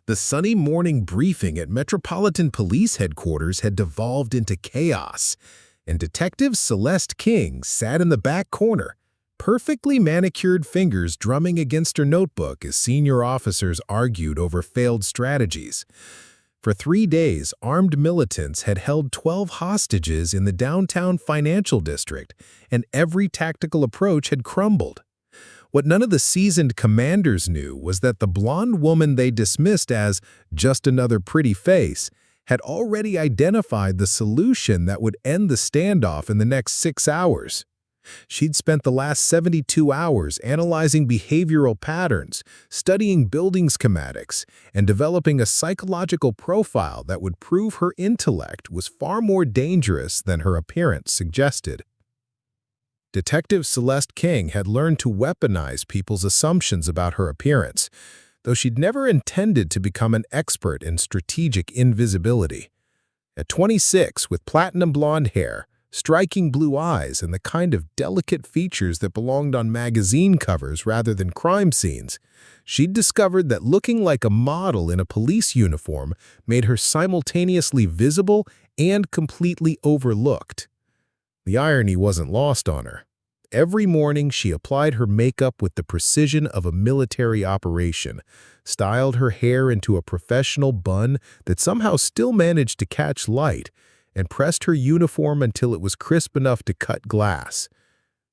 The Sunday morning briefing at Metropolitan Police Headquarters had devolved into chaos, and Detective Celeste King sat in the back corner, perfectly manicured fingers drumming against her notebook as senior officers argued over failed strategies. For 3 days, armed militants had held 12 hostages in the downtown financial district, and every tactical approach had crumbled. What none of the seasoned commanders knew was that the blonde woman they dismissed as just another pretty face had already identified the solution that would end the standoff in the next 6 hours. She'd spent the last 72 hours analyzing behavioral patterns, studying building schematics, and developing a psychological profile that would prove her intellect was far more dangerous than her appearance suggested. Detective Celeste King had learned to weaponize people's assumptions about her appearance, though she'd never intended to become an expert in strategic invisibility. At 26, with platinum blonde hair, striking blue eyes, and the kind of delicate features that belonged on magazine covers rather than crime scenes, she'd discovered that looking like a model in a police uniform made her simultaneously visible and completely overlooked. The irony wasn't lost on her. Every morning, she applied her makeup with the precision of a military operation, styled her hair into a professional bun that somehow still managed to catch light, and pressed her uniform until it was crisp enough to cut glass.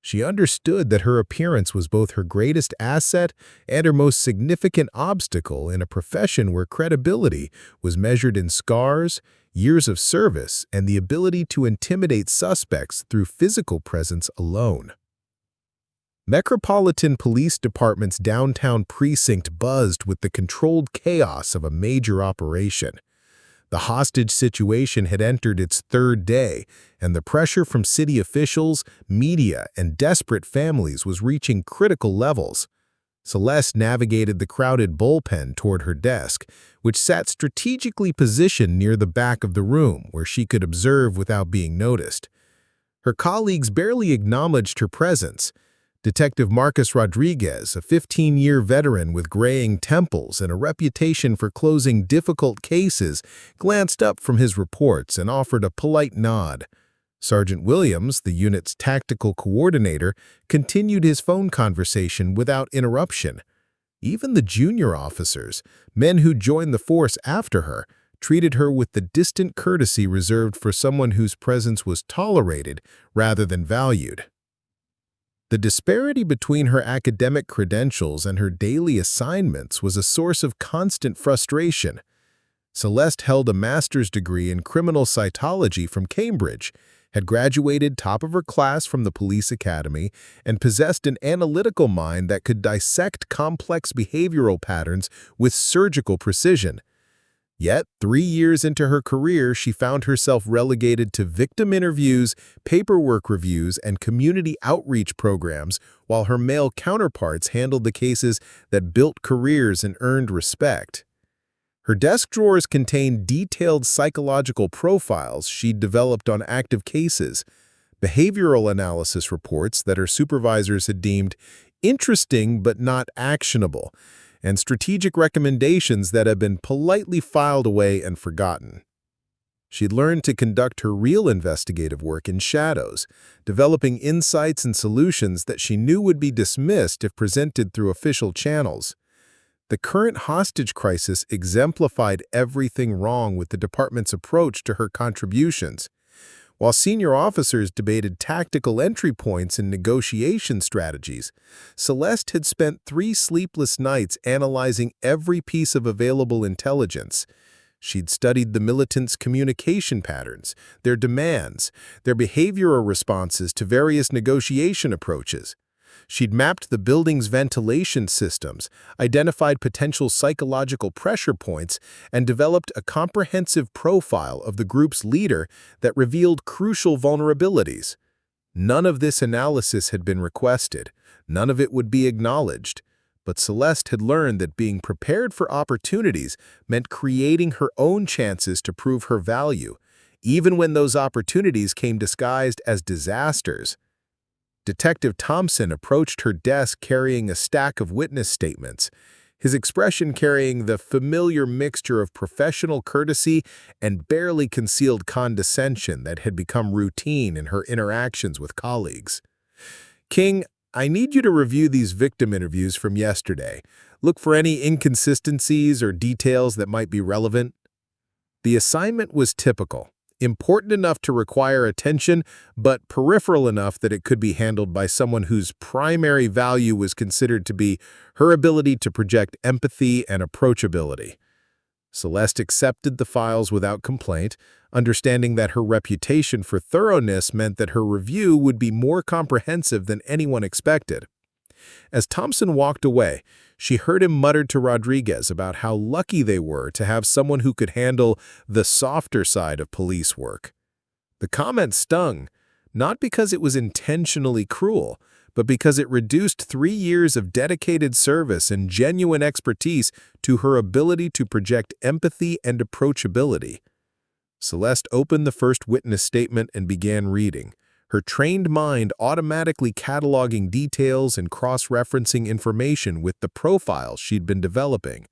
She understood that her appearance was both her greatest asset and her most significant obstacle in a profession where credibility was measured in scars, years of service, and the ability to intimidate suspects through physical presence alone. Metropolitan Police Department's downtown precinct buzzed with the controlled chaos of a major operation. The hostage situation had entered its 3rd day, and the pressure from city officials, media, and desperate families was reaching critical levels. Celeste navigated the crowded bullpen toward her desk, which sat strategically positioned near the back of the room where she could observe without being noticed. Her colleagues barely acknowledged her presence. Detective Marcus Rodriguez, a 15-year veteran with graying temples and a reputation for closing difficult cases, glanced up from his reports and offered a polite nod. Sergeant Williams, the unit's tactical coordinator, continued his phone conversation without interruption. Even the junior officers, men who joined the force after her, treated her with the distant courtesy reserved for someone whose presence was tolerated rather than valued. The disparity between her academic credentials and her daily assignments was a source of constant frustration. Celeste held a master's degree in criminal cytology from Cambridge, had graduated top of her class from the police academy, and possessed an analytical mind that could dissect complex behavioral patterns with surgical precision. Yet, 3 years into her career, she found herself relegated to victim interviews, paperwork reviews, and community outreach programs, while her male counterparts handled the cases that built careers and earned respect. Her desk drawers contained detailed psychological profiles she'd developed on active cases, behavioral analysis reports that her supervisors had deemed interesting but not actionable, and strategic recommendations that had been politely filed away and forgotten. She'd learned to conduct her real investigative work in shadows, developing insights and solutions that she knew would be dismissed if presented through official channels. The current hostage crisis exemplified everything wrong with the department's approach to her contributions. While senior officers debated tactical entry points and negotiation strategies, Celeste had spent 3 sleepless nights analyzing every piece of available intelligence. She'd studied the militants' communication patterns, their demands, their behavioral responses to various negotiation approaches. She'd mapped the building's ventilation systems, identified potential psychological pressure points, and developed a comprehensive profile of the group's leader that revealed crucial vulnerabilities. None of this analysis had been requested, none of it would be acknowledged, but Celeste had learned that being prepared for opportunities meant creating her own chances to prove her value, even when those opportunities came disguised as disasters. Detective Thompson approached her desk carrying a stack of witness statements. his expression carrying the familiar mixture of professional courtesy and barely concealed condescension that had become routine in her interactions with colleagues. King, I need you to review these victim interviews from yesterday. Look for any inconsistencies or details that might be relevant. The assignment was typical, important enough to require attention, but peripheral enough that it could be handled by someone whose primary value was considered to be her ability to project empathy and approachability. Celeste accepted the files without complaint, understanding that her reputation for thoroughness meant that her review would be more comprehensive than anyone expected. As Thompson walked away, she heard him mutter to Rodriguez about how lucky they were to have someone who could handle the softer side of police work. The comment stung, not because it was intentionally cruel, but because it reduced 3 years of dedicated service and genuine expertise to her ability to project empathy and approachability. Celeste opened the first witness statement and began reading, her trained mind automatically cataloging details and cross-referencing information with the profiles she'd been developing.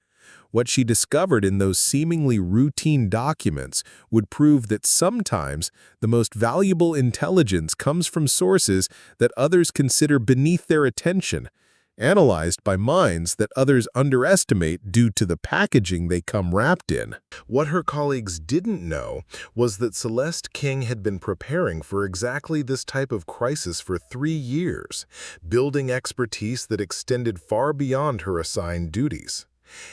What she discovered in those seemingly routine documents would prove that sometimes the most valuable intelligence comes from sources that others consider beneath their attention, analyzed by minds that others underestimate due to the packaging they come wrapped in. What her colleagues didn't know was that Celeste King had been preparing for exactly this type of crisis for 3 years, building expertise that extended far beyond her assigned duties.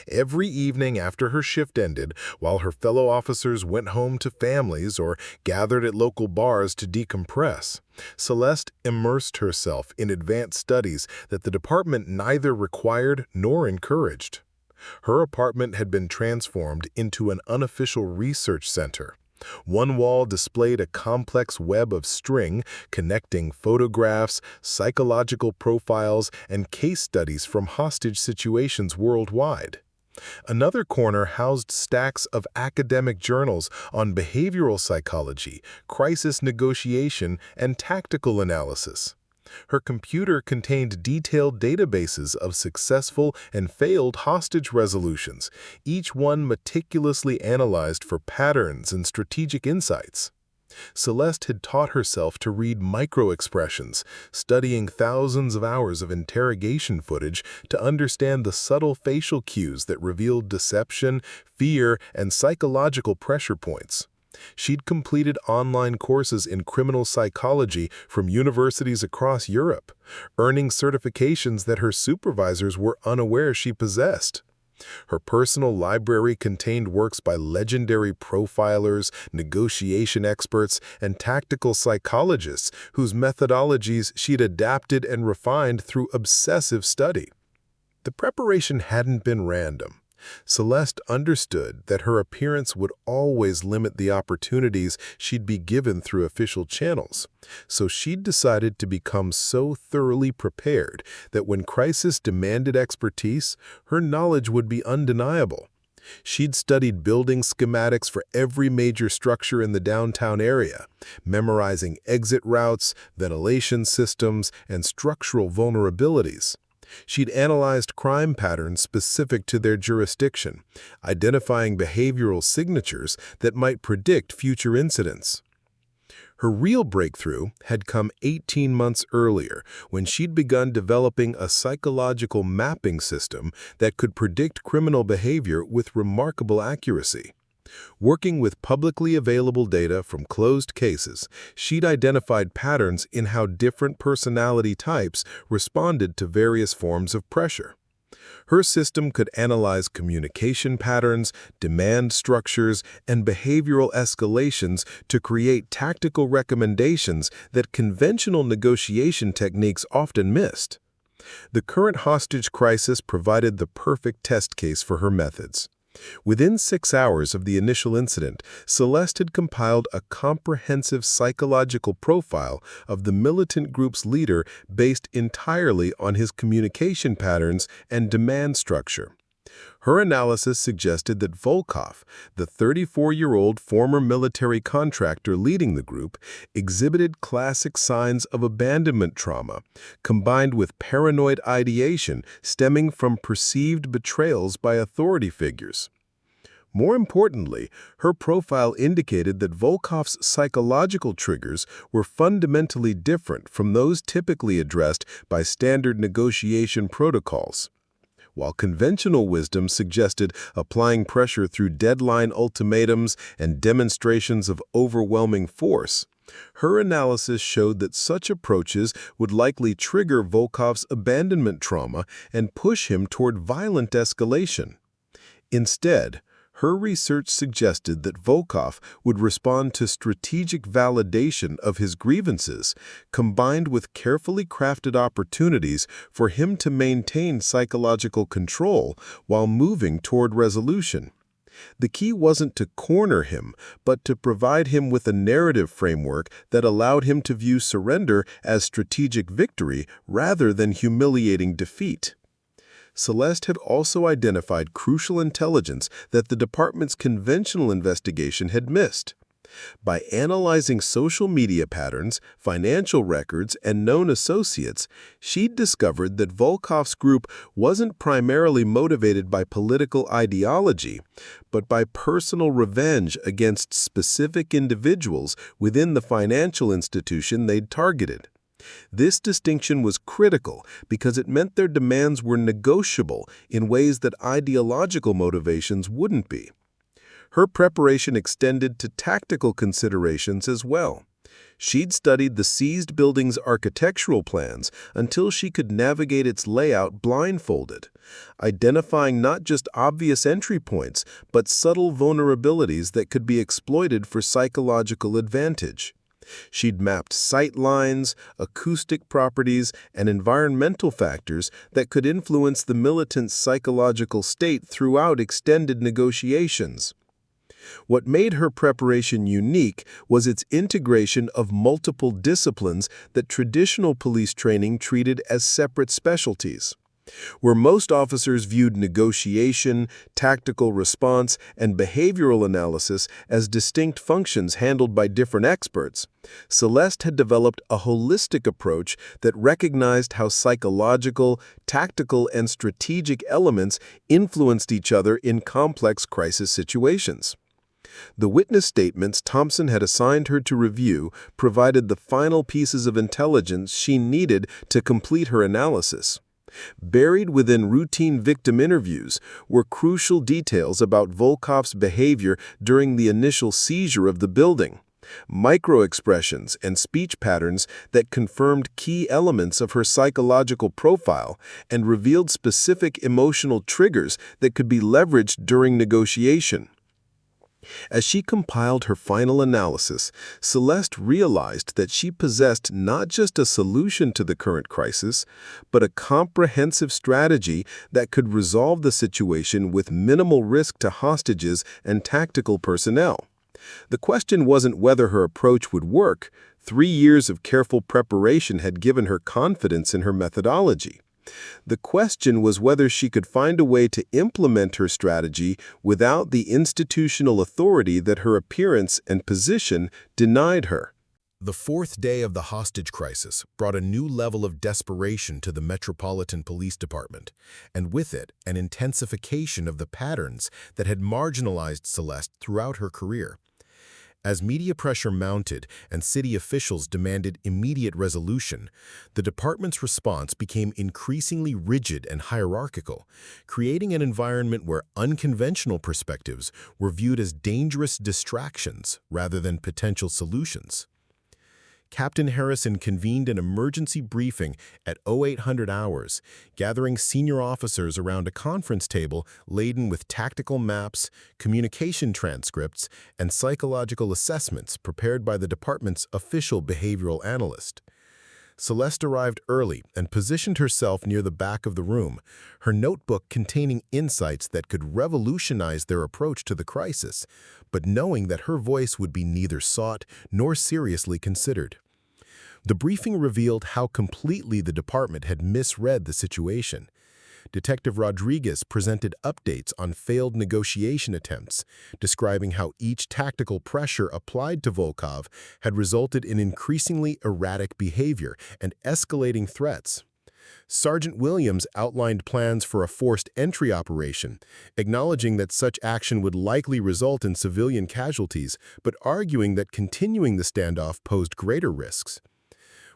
Every evening after her shift ended, while her fellow officers went home to families or gathered at local bars to decompress, Celeste immersed herself in advanced studies that the department neither required nor encouraged. Her apartment had been transformed into an unofficial research center. One wall displayed a complex web of string connecting photographs, psychological profiles, and case studies from hostage situations worldwide. Another corner housed stacks of academic journals on behavioral psychology, crisis negotiation, and tactical analysis. Her computer contained detailed databases of successful and failed hostage resolutions, each one meticulously analyzed for patterns and strategic insights. Celeste had taught herself to read micro-expressions, studying thousands of hours of interrogation footage to understand the subtle facial cues that revealed deception, fear, and psychological pressure points. She'd completed online courses in criminal psychology from universities across Europe, earning certifications that her supervisors were unaware she possessed. Her personal library contained works by legendary profilers, negotiation experts, and tactical psychologists whose methodologies she'd adapted and refined through obsessive study. The preparation hadn't been random. Celeste understood that her appearance would always limit the opportunities she'd be given through official channels, so she'd decided to become so thoroughly prepared that when crisis demanded expertise, her knowledge would be undeniable. She'd studied building schematics for every major structure in the downtown area, memorizing exit routes, ventilation systems, and structural vulnerabilities. She'd analyzed crime patterns specific to their jurisdiction, identifying behavioral signatures that might predict future incidents. Her real breakthrough had come 18 months earlier when she'd begun developing a psychological mapping system that could predict criminal behavior with remarkable accuracy. Working with publicly available data from closed cases, she'd identified patterns in how different personality types responded to various forms of pressure. Her system could analyze communication patterns, demand structures, and behavioral escalations to create tactical recommendations that conventional negotiation techniques often missed. The current hostage crisis provided the perfect test case for her methods. Within 6 hours of the initial incident, Celeste had compiled a comprehensive psychological profile of the militant group's leader based entirely on his communication patterns and demand structure. Her analysis suggested that Volkov, the 34-year-old former military contractor leading the group, exhibited classic signs of abandonment trauma, combined with paranoid ideation stemming from perceived betrayals by authority figures. More importantly, her profile indicated that Volkov's psychological triggers were fundamentally different from those typically addressed by standard negotiation protocols. While conventional wisdom suggested applying pressure through deadline ultimatums and demonstrations of overwhelming force, her analysis showed that such approaches would likely trigger Volkov's abandonment trauma and push him toward violent escalation. Instead, her research suggested that Volkov would respond to strategic validation of his grievances, combined with carefully crafted opportunities for him to maintain psychological control while moving toward resolution. The key wasn't to corner him, but to provide him with a narrative framework that allowed him to view surrender as strategic victory rather than humiliating defeat. Celeste had also identified crucial intelligence that the department's conventional investigation had missed. By analyzing social media patterns, financial records, and known associates, she'd discovered that Volkov's group wasn't primarily motivated by political ideology, but by personal revenge against specific individuals within the financial institution they'd targeted. This distinction was critical because it meant their demands were negotiable in ways that ideological motivations wouldn't be. Her preparation extended to tactical considerations as well. She'd studied the seized building's architectural plans until she could navigate its layout blindfolded, identifying not just obvious entry points, but subtle vulnerabilities that could be exploited for psychological advantage. She'd mapped sight lines, acoustic properties, and environmental factors that could influence the militant's psychological state throughout extended negotiations. What made her preparation unique was its integration of multiple disciplines that traditional police training treated as separate specialties. Where most officers viewed negotiation, tactical response, and behavioral analysis as distinct functions handled by different experts, Celeste had developed a holistic approach that recognized how psychological, tactical, and strategic elements influenced each other in complex crisis situations. The witness statements Thompson had assigned her to review provided the final pieces of intelligence she needed to complete her analysis. Buried within routine victim interviews were crucial details about Volkov's behavior during the initial seizure of the building, microexpressions and speech patterns that confirmed key elements of her psychological profile and revealed specific emotional triggers that could be leveraged during negotiation. As she compiled her final analysis, Celeste realized that she possessed not just a solution to the current crisis, but a comprehensive strategy that could resolve the situation with minimal risk to hostages and tactical personnel. The question wasn't whether her approach would work. 3 years of careful preparation had given her confidence in her methodology. The question was whether she could find a way to implement her strategy without the institutional authority that her appearance and position denied her. The fourth day of the hostage crisis brought a new level of desperation to the Metropolitan Police Department, and with it, an intensification of the patterns that had marginalized Celeste throughout her career. As media pressure mounted and city officials demanded immediate resolution, the department's response became increasingly rigid and hierarchical, creating an environment where unconventional perspectives were viewed as dangerous distractions rather than potential solutions. Captain Harrison convened an emergency briefing at 0800 hours, gathering senior officers around a conference table laden with tactical maps, communication transcripts, and psychological assessments prepared by the department's official behavioral analyst. Celeste arrived early and positioned herself near the back of the room, her notebook containing insights that could revolutionize their approach to the crisis, but knowing that her voice would be neither sought nor seriously considered. The briefing revealed how completely the department had misread the situation. Detective Rodriguez presented updates on failed negotiation attempts, describing how each tactical pressure applied to Volkov had resulted in increasingly erratic behavior and escalating threats. Sergeant Williams outlined plans for a forced entry operation, acknowledging that such action would likely result in civilian casualties, but arguing that continuing the standoff posed greater risks.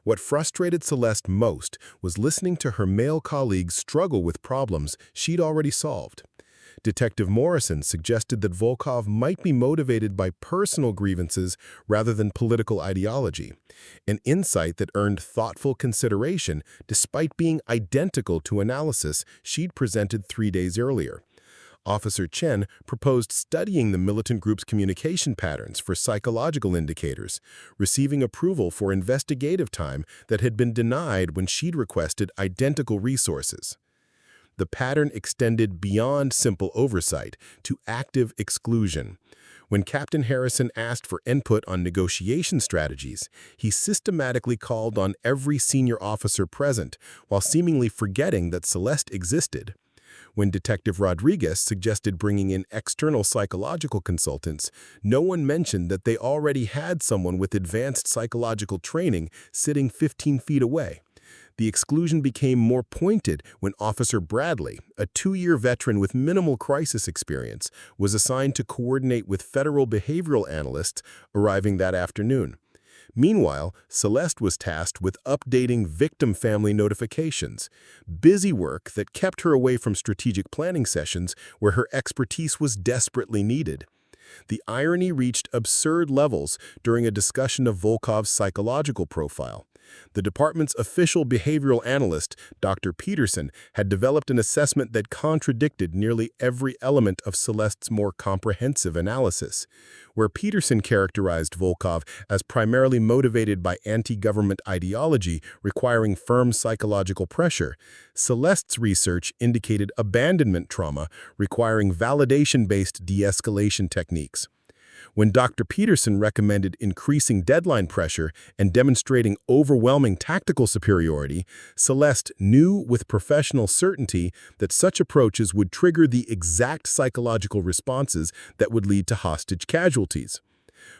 What frustrated Celeste most was listening to her male colleagues struggle with problems she'd already solved. Detective Morrison suggested that Volkov might be motivated by personal grievances rather than political ideology, an insight that earned thoughtful consideration despite being identical to analysis she'd presented 3 days earlier. Officer Chen proposed studying the militant group's communication patterns for psychological indicators, receiving approval for investigative time that had been denied when she'd requested identical resources. The pattern extended beyond simple oversight to active exclusion. When Captain Harrison asked for input on negotiation strategies, he systematically called on every senior officer present, while seemingly forgetting that Celeste existed. When Detective Rodriguez suggested bringing in external psychological consultants, no one mentioned that they already had someone with advanced psychological training sitting 15 feet away. The exclusion became more pointed when Officer Bradley, a 2-year veteran with minimal crisis experience, was assigned to coordinate with federal behavioral analysts arriving that afternoon. Meanwhile, Celeste was tasked with updating victim family notifications, busy work that kept her away from strategic planning sessions where her expertise was desperately needed. The irony reached absurd levels during a discussion of Volkov's psychological profile. The department's official behavioral analyst, Dr. Peterson, had developed an assessment that contradicted nearly every element of Celeste's more comprehensive analysis. Where Peterson characterized Volkov as primarily motivated by anti-government ideology requiring firm psychological pressure, Celeste's research indicated abandonment trauma requiring validation-based de-escalation techniques. When Dr. Peterson recommended increasing deadline pressure and demonstrating overwhelming tactical superiority, Celeste knew with professional certainty that such approaches would trigger the exact psychological responses that would lead to hostage casualties.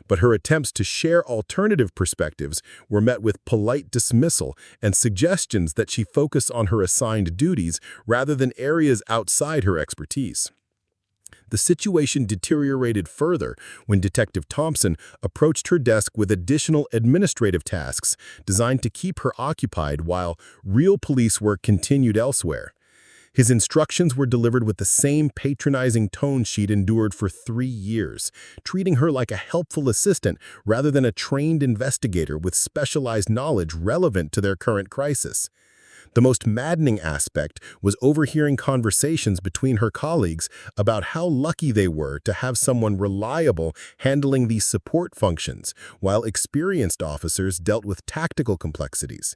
But her attempts to share alternative perspectives were met with polite dismissal and suggestions that she focus on her assigned duties rather than areas outside her expertise. The situation deteriorated further when Detective Thompson approached her desk with additional administrative tasks designed to keep her occupied while real police work continued elsewhere. His instructions were delivered with the same patronizing tone she'd endured for 3 years, treating her like a helpful assistant rather than a trained investigator with specialized knowledge relevant to their current crisis. The most maddening aspect was overhearing conversations between her colleagues about how lucky they were to have someone reliable handling these support functions, while experienced officers dealt with tactical complexities.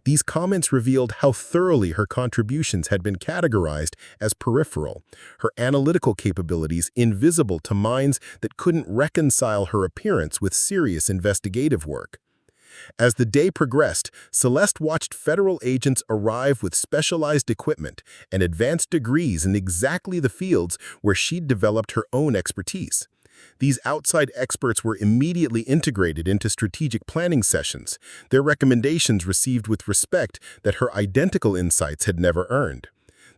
These comments revealed how thoroughly her contributions had been categorized as peripheral, her analytical capabilities invisible to minds that couldn't reconcile her appearance with serious investigative work. As the day progressed, Celeste watched federal agents arrive with specialized equipment and advanced degrees in exactly the fields where she'd developed her own expertise. These outside experts were immediately integrated into strategic planning sessions, their recommendations received with respect that her identical insights had never earned.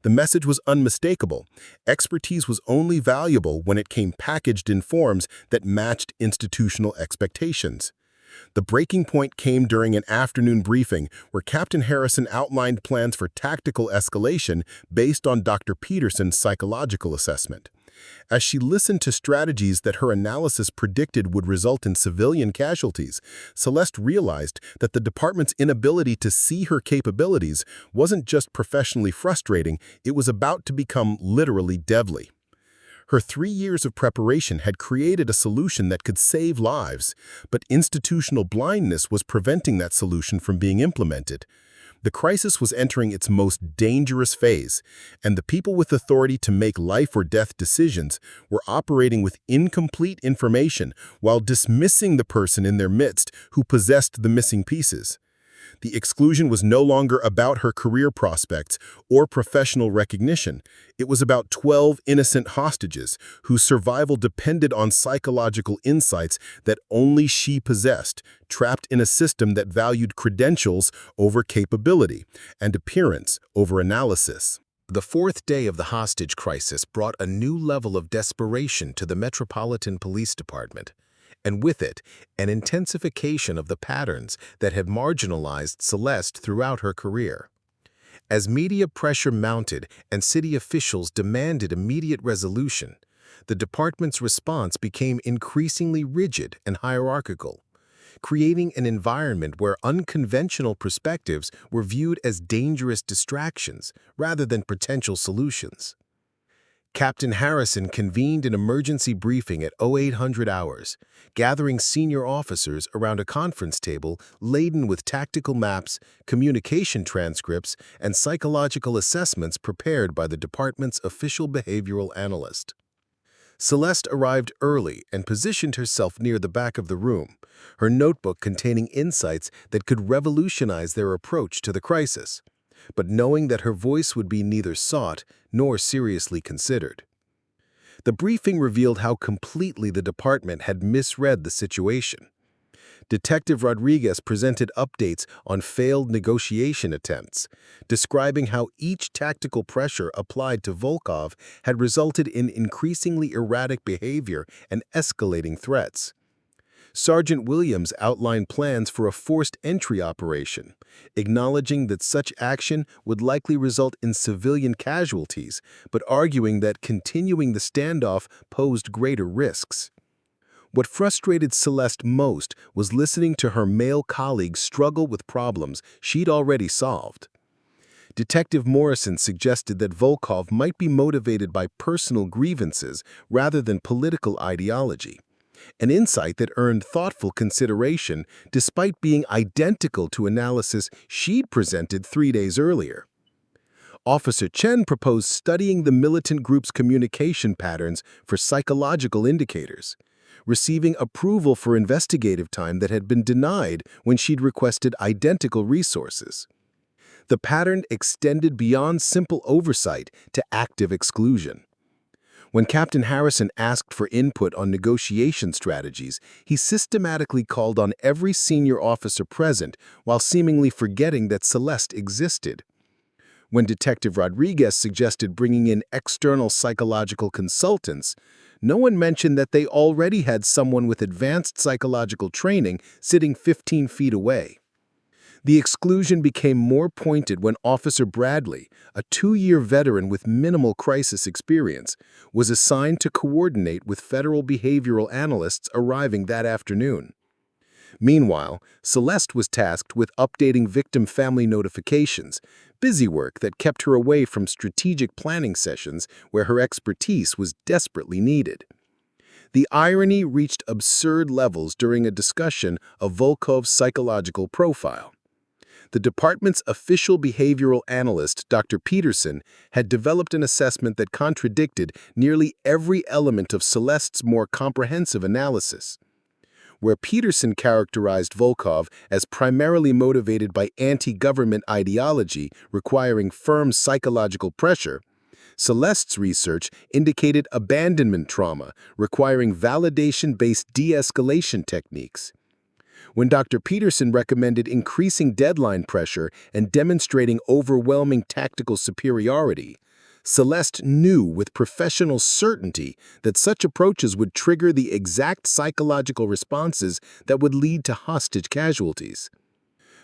The message was unmistakable. Expertise was only valuable when it came packaged in forms that matched institutional expectations. The breaking point came during an afternoon briefing where Captain Harrison outlined plans for tactical escalation based on Dr. Peterson's psychological assessment. As she listened to strategies that her analysis predicted would result in civilian casualties, Celeste realized that the department's inability to see her capabilities wasn't just professionally frustrating, it was about to become literally deadly. Her 3 years of preparation had created a solution that could save lives, but institutional blindness was preventing that solution from being implemented. The crisis was entering its most dangerous phase, and the people with authority to make life or death decisions were operating with incomplete information while dismissing the person in their midst who possessed the missing pieces. The exclusion was no longer about her career prospects or professional recognition. It was about 12 innocent hostages whose survival depended on psychological insights that only she possessed, trapped in a system that valued credentials over capability and appearance over analysis. The fourth day of the hostage crisis brought a new level of desperation to the Metropolitan Police Department, and with it, an intensification of the patterns that had marginalized Celeste throughout her career. As media pressure mounted and city officials demanded immediate resolution, the department's response became increasingly rigid and hierarchical, creating an environment where unconventional perspectives were viewed as dangerous distractions rather than potential solutions. Captain Harrison convened an emergency briefing at 0800 hours, gathering senior officers around a conference table laden with tactical maps, communication transcripts, and psychological assessments prepared by the department's official behavioral analyst. Celeste arrived early and positioned herself near the back of the room, her notebook containing insights that could revolutionize their approach to the crisis, but knowing that her voice would be neither sought nor seriously considered. The briefing revealed how completely the department had misread the situation. Detective Rodriguez presented updates on failed negotiation attempts, describing how each tactical pressure applied to Volkov had resulted in increasingly erratic behavior and escalating threats. Sergeant Williams outlined plans for a forced entry operation, acknowledging that such action would likely result in civilian casualties, but arguing that continuing the standoff posed greater risks. What frustrated Celeste most was listening to her male colleagues struggle with problems she'd already solved. Detective Morrison suggested that Volkov might be motivated by personal grievances rather than political ideology, an insight that earned thoughtful consideration despite being identical to analysis she'd presented 3 days earlier. Officer Chen proposed studying the militant group's communication patterns for psychological indicators, receiving approval for investigative time that had been denied when she'd requested identical resources. The pattern extended beyond simple oversight to active exclusion. When Captain Harrison asked for input on negotiation strategies, he systematically called on every senior officer present while seemingly forgetting that Celeste existed. When Detective Rodriguez suggested bringing in external psychological consultants, no one mentioned that they already had someone with advanced psychological training sitting 15 feet away. The exclusion became more pointed when Officer Bradley, a 2-year veteran with minimal crisis experience, was assigned to coordinate with federal behavioral analysts arriving that afternoon. Meanwhile, Celeste was tasked with updating victim family notifications, busy work that kept her away from strategic planning sessions where her expertise was desperately needed. The irony reached absurd levels during a discussion of Volkov's psychological profile. The department's official behavioral analyst, Dr. Peterson, had developed an assessment that contradicted nearly every element of Celeste's more comprehensive analysis. Where Peterson characterized Volkov as primarily motivated by anti-government ideology requiring firm psychological pressure, Celeste's research indicated abandonment trauma requiring validation-based de-escalation techniques. When Dr. Peterson recommended increasing deadline pressure and demonstrating overwhelming tactical superiority, Celeste knew with professional certainty that such approaches would trigger the exact psychological responses that would lead to hostage casualties.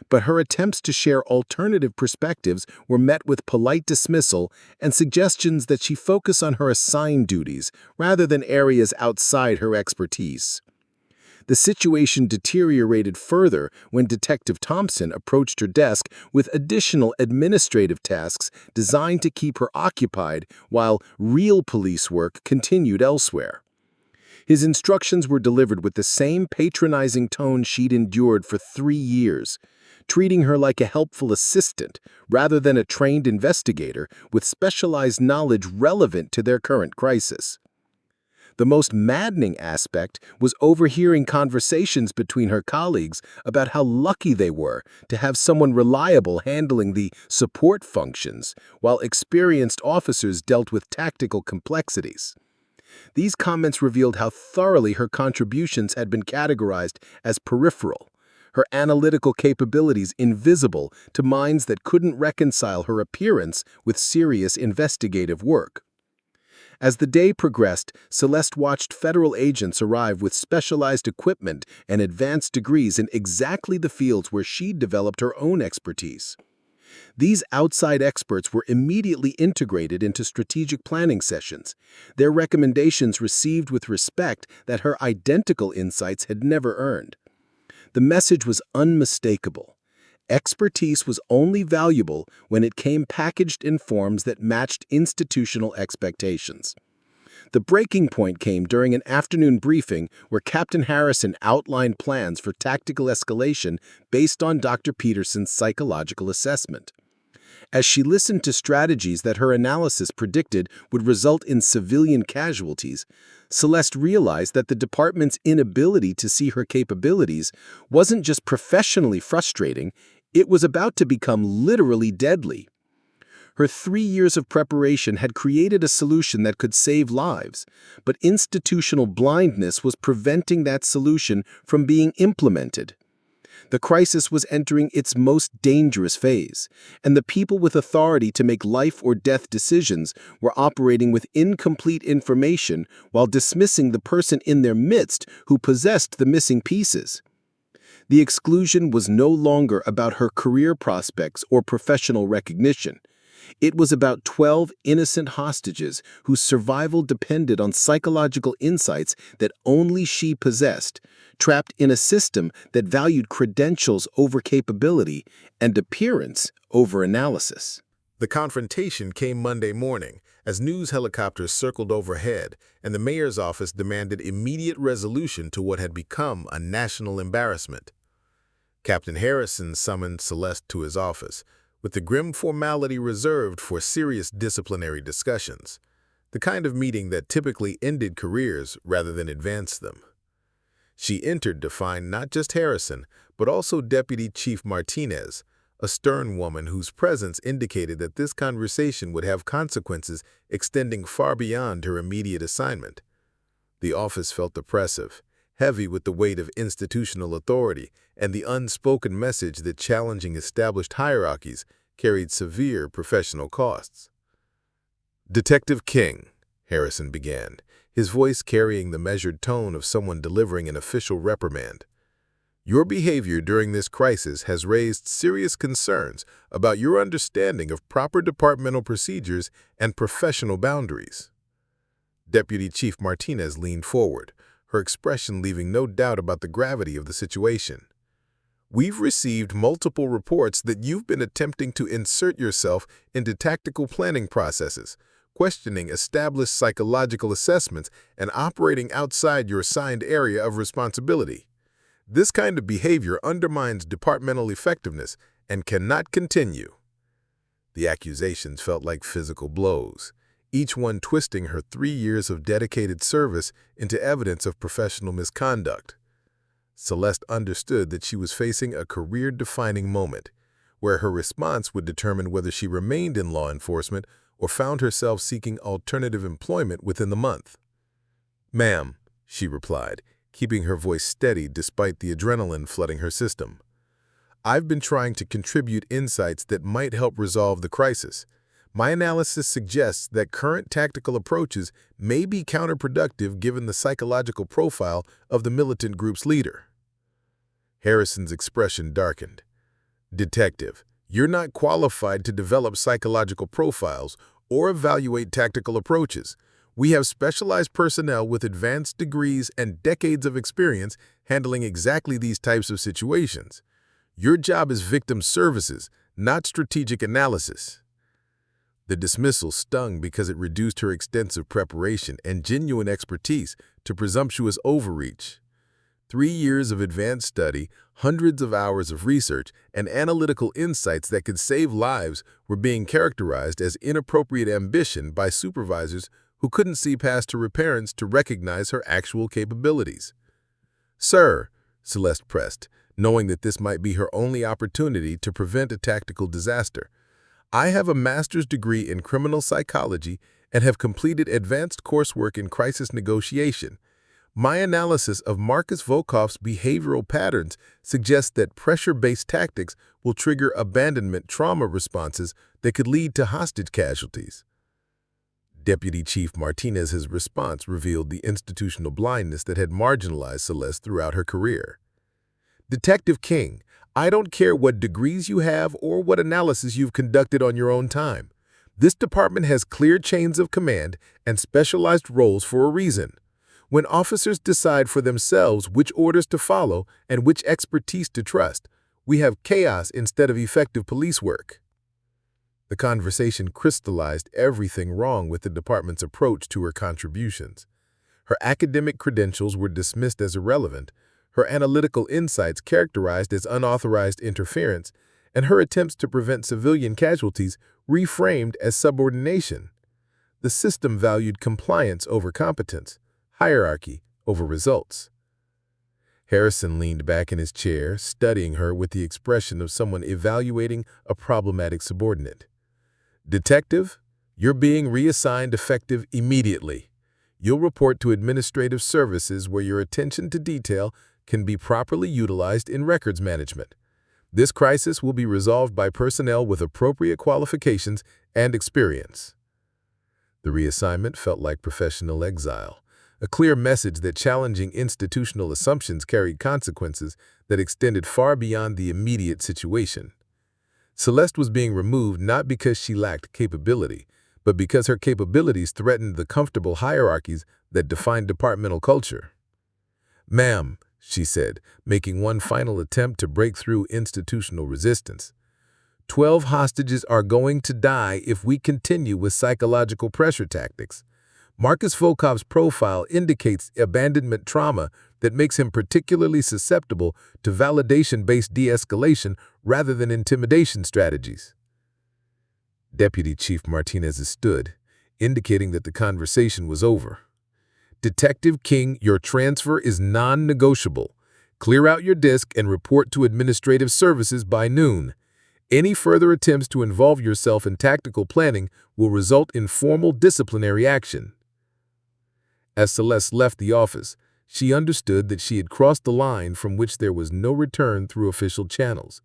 But her attempts to share alternative perspectives were met with polite dismissal and suggestions that she focus on her assigned duties rather than areas outside her expertise. The situation deteriorated further when Detective Thompson approached her desk with additional administrative tasks designed to keep her occupied while real police work continued elsewhere. His instructions were delivered with the same patronizing tone she'd endured for 3 years, treating her like a helpful assistant rather than a trained investigator with specialized knowledge relevant to their current crisis. The most maddening aspect was overhearing conversations between her colleagues about how lucky they were to have someone reliable handling the support functions, while experienced officers dealt with tactical complexities. These comments revealed how thoroughly her contributions had been categorized as peripheral, her analytical capabilities invisible to minds that couldn't reconcile her appearance with serious investigative work. As the day progressed, Celeste watched federal agents arrive with specialized equipment and advanced degrees in exactly the fields where she'd developed her own expertise. These outside experts were immediately integrated into strategic planning sessions, their recommendations received with respect that her identical insights had never earned. The message was unmistakable. Expertise was only valuable when it came packaged in forms that matched institutional expectations. The breaking point came during an afternoon briefing where Captain Harrison outlined plans for tactical escalation based on Dr. Peterson's psychological assessment. As she listened to strategies that her analysis predicted would result in civilian casualties, Celeste realized that the department's inability to see her capabilities wasn't just professionally frustrating, it was about to become literally deadly. Her 3 years of preparation had created a solution that could save lives, but institutional blindness was preventing that solution from being implemented. The crisis was entering its most dangerous phase, and the people with authority to make life or death decisions were operating with incomplete information while dismissing the person in their midst who possessed the missing pieces. The exclusion was no longer about her career prospects or professional recognition. It was about 12 innocent hostages whose survival depended on psychological insights that only she possessed, trapped in a system that valued credentials over capability and appearance over analysis. The confrontation came Monday morning as news helicopters circled overhead and the mayor's office demanded immediate resolution to what had become a national embarrassment. Captain Harrison summoned Celeste to his office, with the grim formality reserved for serious disciplinary discussions, the kind of meeting that typically ended careers rather than advanced them. She entered to find not just Harrison, but also Deputy Chief Martinez, a stern woman whose presence indicated that this conversation would have consequences extending far beyond her immediate assignment. The office felt oppressive, heavy with the weight of institutional authority and the unspoken message that challenging established hierarchies carried severe professional costs. "Detective King," Harrison began, his voice carrying the measured tone of someone delivering an official reprimand. "Your behavior during this crisis has raised serious concerns about your understanding of proper departmental procedures and professional boundaries." Deputy Chief Martinez leaned forward, her expression leaving no doubt about the gravity of the situation. "We've received multiple reports that you've been attempting to insert yourself into tactical planning processes, questioning established psychological assessments, and operating outside your assigned area of responsibility. This kind of behavior undermines departmental effectiveness and cannot continue." The accusations felt like physical blows, each one twisting her 3 years of dedicated service into evidence of professional misconduct. Celeste understood that she was facing a career-defining moment, where her response would determine whether she remained in law enforcement or found herself seeking alternative employment within the month. "Ma'am," she replied, keeping her voice steady despite the adrenaline flooding her system. "I've been trying to contribute insights that might help resolve the crisis. My analysis suggests that current tactical approaches may be counterproductive given the psychological profile of the militant group's leader." Harrison's expression darkened. "Detective, you're not qualified to develop psychological profiles or evaluate tactical approaches. We have specialized personnel with advanced degrees and decades of experience handling exactly these types of situations. Your job is victim services, not strategic analysis." The dismissal stung because it reduced her extensive preparation and genuine expertise to presumptuous overreach. 3 years of advanced study, hundreds of hours of research, and analytical insights that could save lives were being characterized as inappropriate ambition by supervisors who couldn't see past her appearance to recognize her actual capabilities. "Sir," Celeste pressed, knowing that this might be her only opportunity to prevent a tactical disaster, "I have a master's degree in criminal psychology and have completed advanced coursework in crisis negotiation. My analysis of Marcus Volkov's behavioral patterns suggests that pressure-based tactics will trigger abandonment trauma responses that could lead to hostage casualties." Deputy Chief Martinez's response revealed the institutional blindness that had marginalized Celeste throughout her career. "Detective King, I don't care what degrees you have or what analysis you've conducted on your own time. This department has clear chains of command and specialized roles for a reason. When officers decide for themselves which orders to follow and which expertise to trust, we have chaos instead of effective police work." The conversation crystallized everything wrong with the department's approach to her contributions. Her academic credentials were dismissed as irrelevant, her analytical insights characterized as unauthorized interference, and her attempts to prevent civilian casualties reframed as subordination. The system valued compliance over competence, hierarchy over results. Harrison leaned back in his chair, studying her with the expression of someone evaluating a problematic subordinate. "Detective, you're being reassigned effective immediately. You'll report to administrative services where your attention to detail can be properly utilized in records management. This crisis will be resolved by personnel with appropriate qualifications and experience." The reassignment felt like professional exile, a clear message that challenging institutional assumptions carried consequences that extended far beyond the immediate situation. Celeste was being removed not because she lacked capability, but because her capabilities threatened the comfortable hierarchies that defined departmental culture. "Ma'am," she said, making one final attempt to break through institutional resistance, 12 hostages are going to die if we continue with psychological pressure tactics. Marcus Volkov's profile indicates abandonment trauma that makes him particularly susceptible to validation-based de-escalation rather than intimidation strategies." Deputy Chief Martinez stood, indicating that the conversation was over. "Detective King, your transfer is non-negotiable. Clear out your disk and report to administrative services by noon. Any further attempts to involve yourself in tactical planning will result in formal disciplinary action." As Celeste left the office, she understood that she had crossed the line from which there was no return through official channels.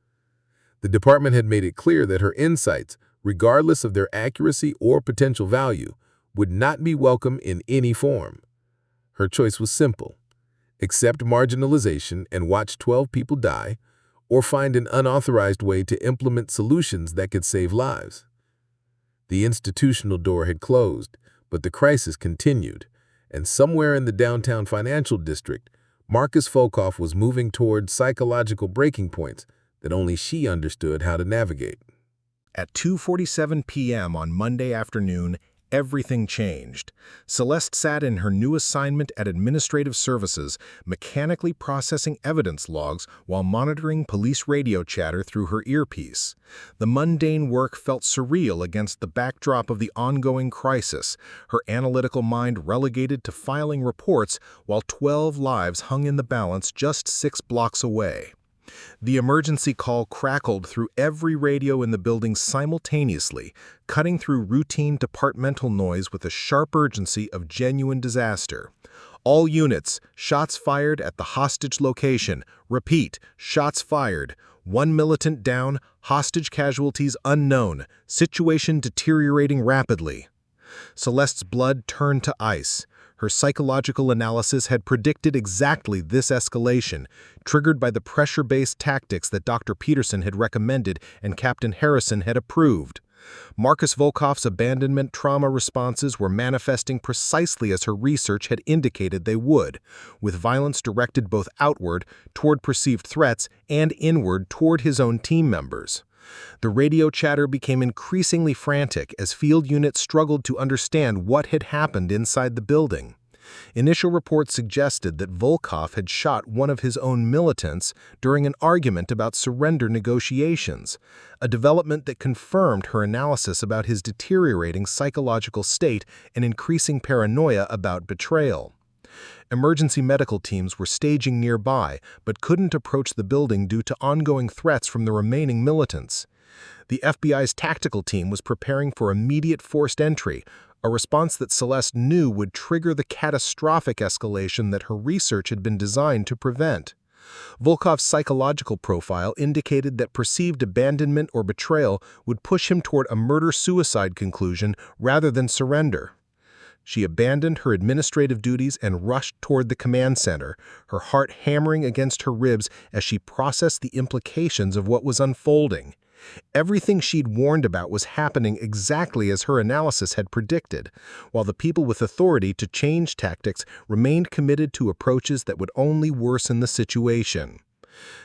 The department had made it clear that her insights, regardless of their accuracy or potential value, would not be welcome in any form. Her choice was simple: accept marginalization and watch 12 people die, or find an unauthorized way to implement solutions that could save lives. The institutional door had closed, but the crisis continued, and somewhere in the downtown financial district, Marcus Volkov was moving toward psychological breaking points that only she understood how to navigate. At 2:47 p.m. on Monday afternoon, everything changed. Celeste sat in her new assignment at Administrative Services, mechanically processing evidence logs while monitoring police radio chatter through her earpiece. The mundane work felt surreal against the backdrop of the ongoing crisis, her analytical mind relegated to filing reports while 12 lives hung in the balance just 6 blocks away. The emergency call crackled through every radio in the building simultaneously, cutting through routine departmental noise with the sharp urgency of genuine disaster. All units, shots fired at the hostage location. Repeat, shots fired. 1 militant down, hostage casualties unknown, situation deteriorating rapidly. Celeste's blood turned to ice. Her psychological analysis had predicted exactly this escalation, triggered by the pressure-based tactics that Dr. Peterson had recommended and Captain Harrison had approved. Marcus Volkov's abandonment trauma responses were manifesting precisely as her research had indicated they would, with violence directed both outward, toward perceived threats, and inward, toward his own team members. The radio chatter became increasingly frantic as field units struggled to understand what had happened inside the building. Initial reports suggested that Volkov had shot one of his own militants during an argument about surrender negotiations, a development that confirmed her analysis about his deteriorating psychological state and increasing paranoia about betrayal. Emergency medical teams were staging nearby but couldn't approach the building due to ongoing threats from the remaining militants. The FBI's tactical team was preparing for immediate forced entry, a response that Celeste knew would trigger the catastrophic escalation that her research had been designed to prevent. Volkov's psychological profile indicated that perceived abandonment or betrayal would push him toward a murder-suicide conclusion rather than surrender. She abandoned her administrative duties and rushed toward the command center, her heart hammering against her ribs as she processed the implications of what was unfolding. Everything she'd warned about was happening exactly as her analysis had predicted, while the people with authority to change tactics remained committed to approaches that would only worsen the situation.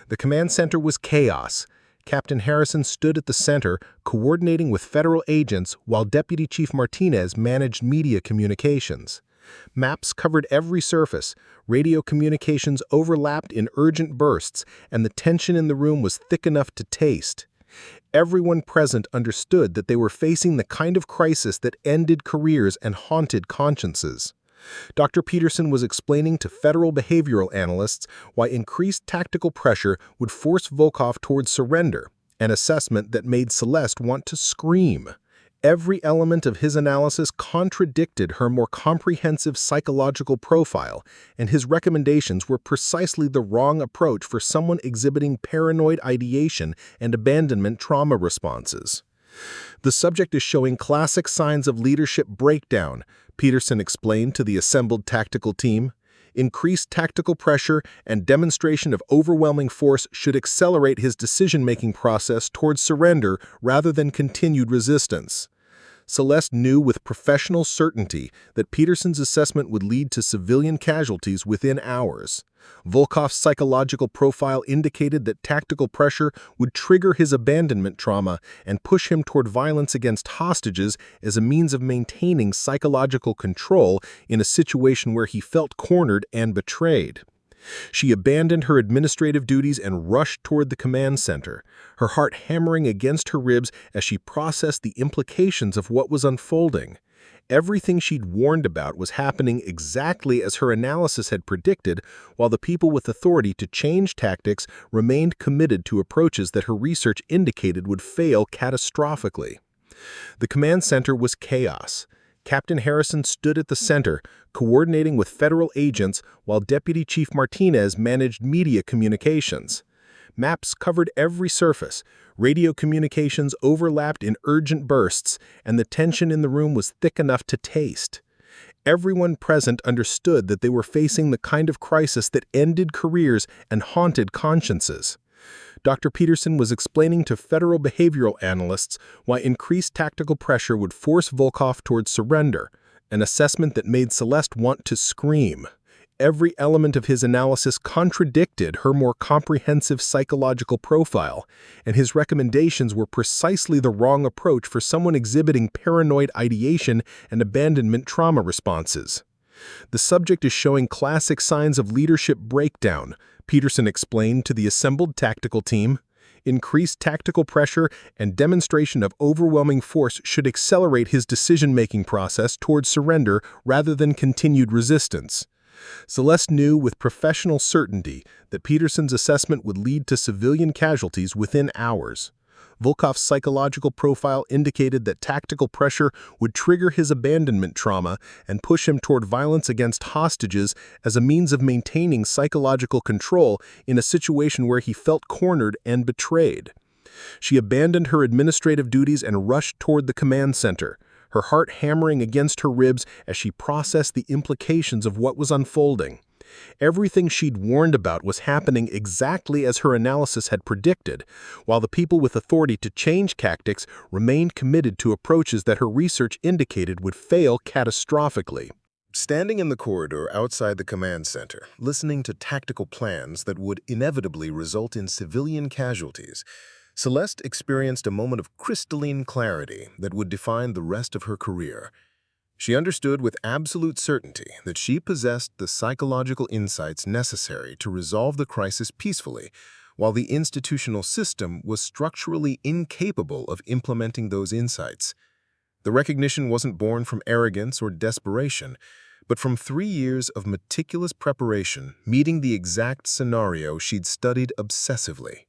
The command center was chaos. Captain Harrison stood at the center, coordinating with federal agents while Deputy Chief Martinez managed media communications. Maps covered every surface, radio communications overlapped in urgent bursts, and the tension in the room was thick enough to taste. Everyone present understood that they were facing the kind of crisis that ended careers and haunted consciences. Dr. Peterson was explaining to federal behavioral analysts why increased tactical pressure would force Volkov towards surrender, an assessment that made Celeste want to scream. Every element of his analysis contradicted her more comprehensive psychological profile, and his recommendations were precisely the wrong approach for someone exhibiting paranoid ideation and abandonment trauma responses. The subject is showing classic signs of leadership breakdown, Peterson explained to the assembled tactical team. Increased tactical pressure and demonstration of overwhelming force should accelerate his decision-making process towards surrender rather than continued resistance. Celeste knew with professional certainty that Peterson's assessment would lead to civilian casualties within hours. Volkov's psychological profile indicated that tactical pressure would trigger his abandonment trauma and push him toward violence against hostages as a means of maintaining psychological control in a situation where he felt cornered and betrayed. She abandoned her administrative duties and rushed toward the command center, her heart hammering against her ribs as she processed the implications of what was unfolding. Everything she'd warned about was happening exactly as her analysis had predicted, while the people with authority to change tactics remained committed to approaches that her research indicated would fail catastrophically. The command center was chaos. Captain Harrison stood at the center, coordinating with federal agents while Deputy Chief Martinez managed media communications. Maps covered every surface, radio communications overlapped in urgent bursts, and the tension in the room was thick enough to taste. Everyone present understood that they were facing the kind of crisis that ended careers and haunted consciences. Dr. Peterson was explaining to federal behavioral analysts why increased tactical pressure would force Volkov towards surrender, an assessment that made Celeste want to scream. Every element of his analysis contradicted her more comprehensive psychological profile, and his recommendations were precisely the wrong approach for someone exhibiting paranoid ideation and abandonment trauma responses. The subject is showing classic signs of leadership breakdown, Peterson explained to the assembled tactical team. Increased tactical pressure and demonstration of overwhelming force should accelerate his decision-making process towards surrender rather than continued resistance. Celeste knew with professional certainty that Peterson's assessment would lead to civilian casualties within hours. Volkov's psychological profile indicated that tactical pressure would trigger his abandonment trauma and push him toward violence against hostages as a means of maintaining psychological control in a situation where he felt cornered and betrayed. She abandoned her administrative duties and rushed toward the command center, her heart hammering against her ribs as she processed the implications of what was unfolding. Everything she'd warned about was happening exactly as her analysis had predicted, while the people with authority to change tactics remained committed to approaches that her research indicated would fail catastrophically. Standing in the corridor outside the command center, listening to tactical plans that would inevitably result in civilian casualties, Celeste experienced a moment of crystalline clarity that would define the rest of her career. She understood with absolute certainty that she possessed the psychological insights necessary to resolve the crisis peacefully, while the institutional system was structurally incapable of implementing those insights. The recognition wasn't born from arrogance or desperation, but from 3 years of meticulous preparation, meeting the exact scenario she'd studied obsessively.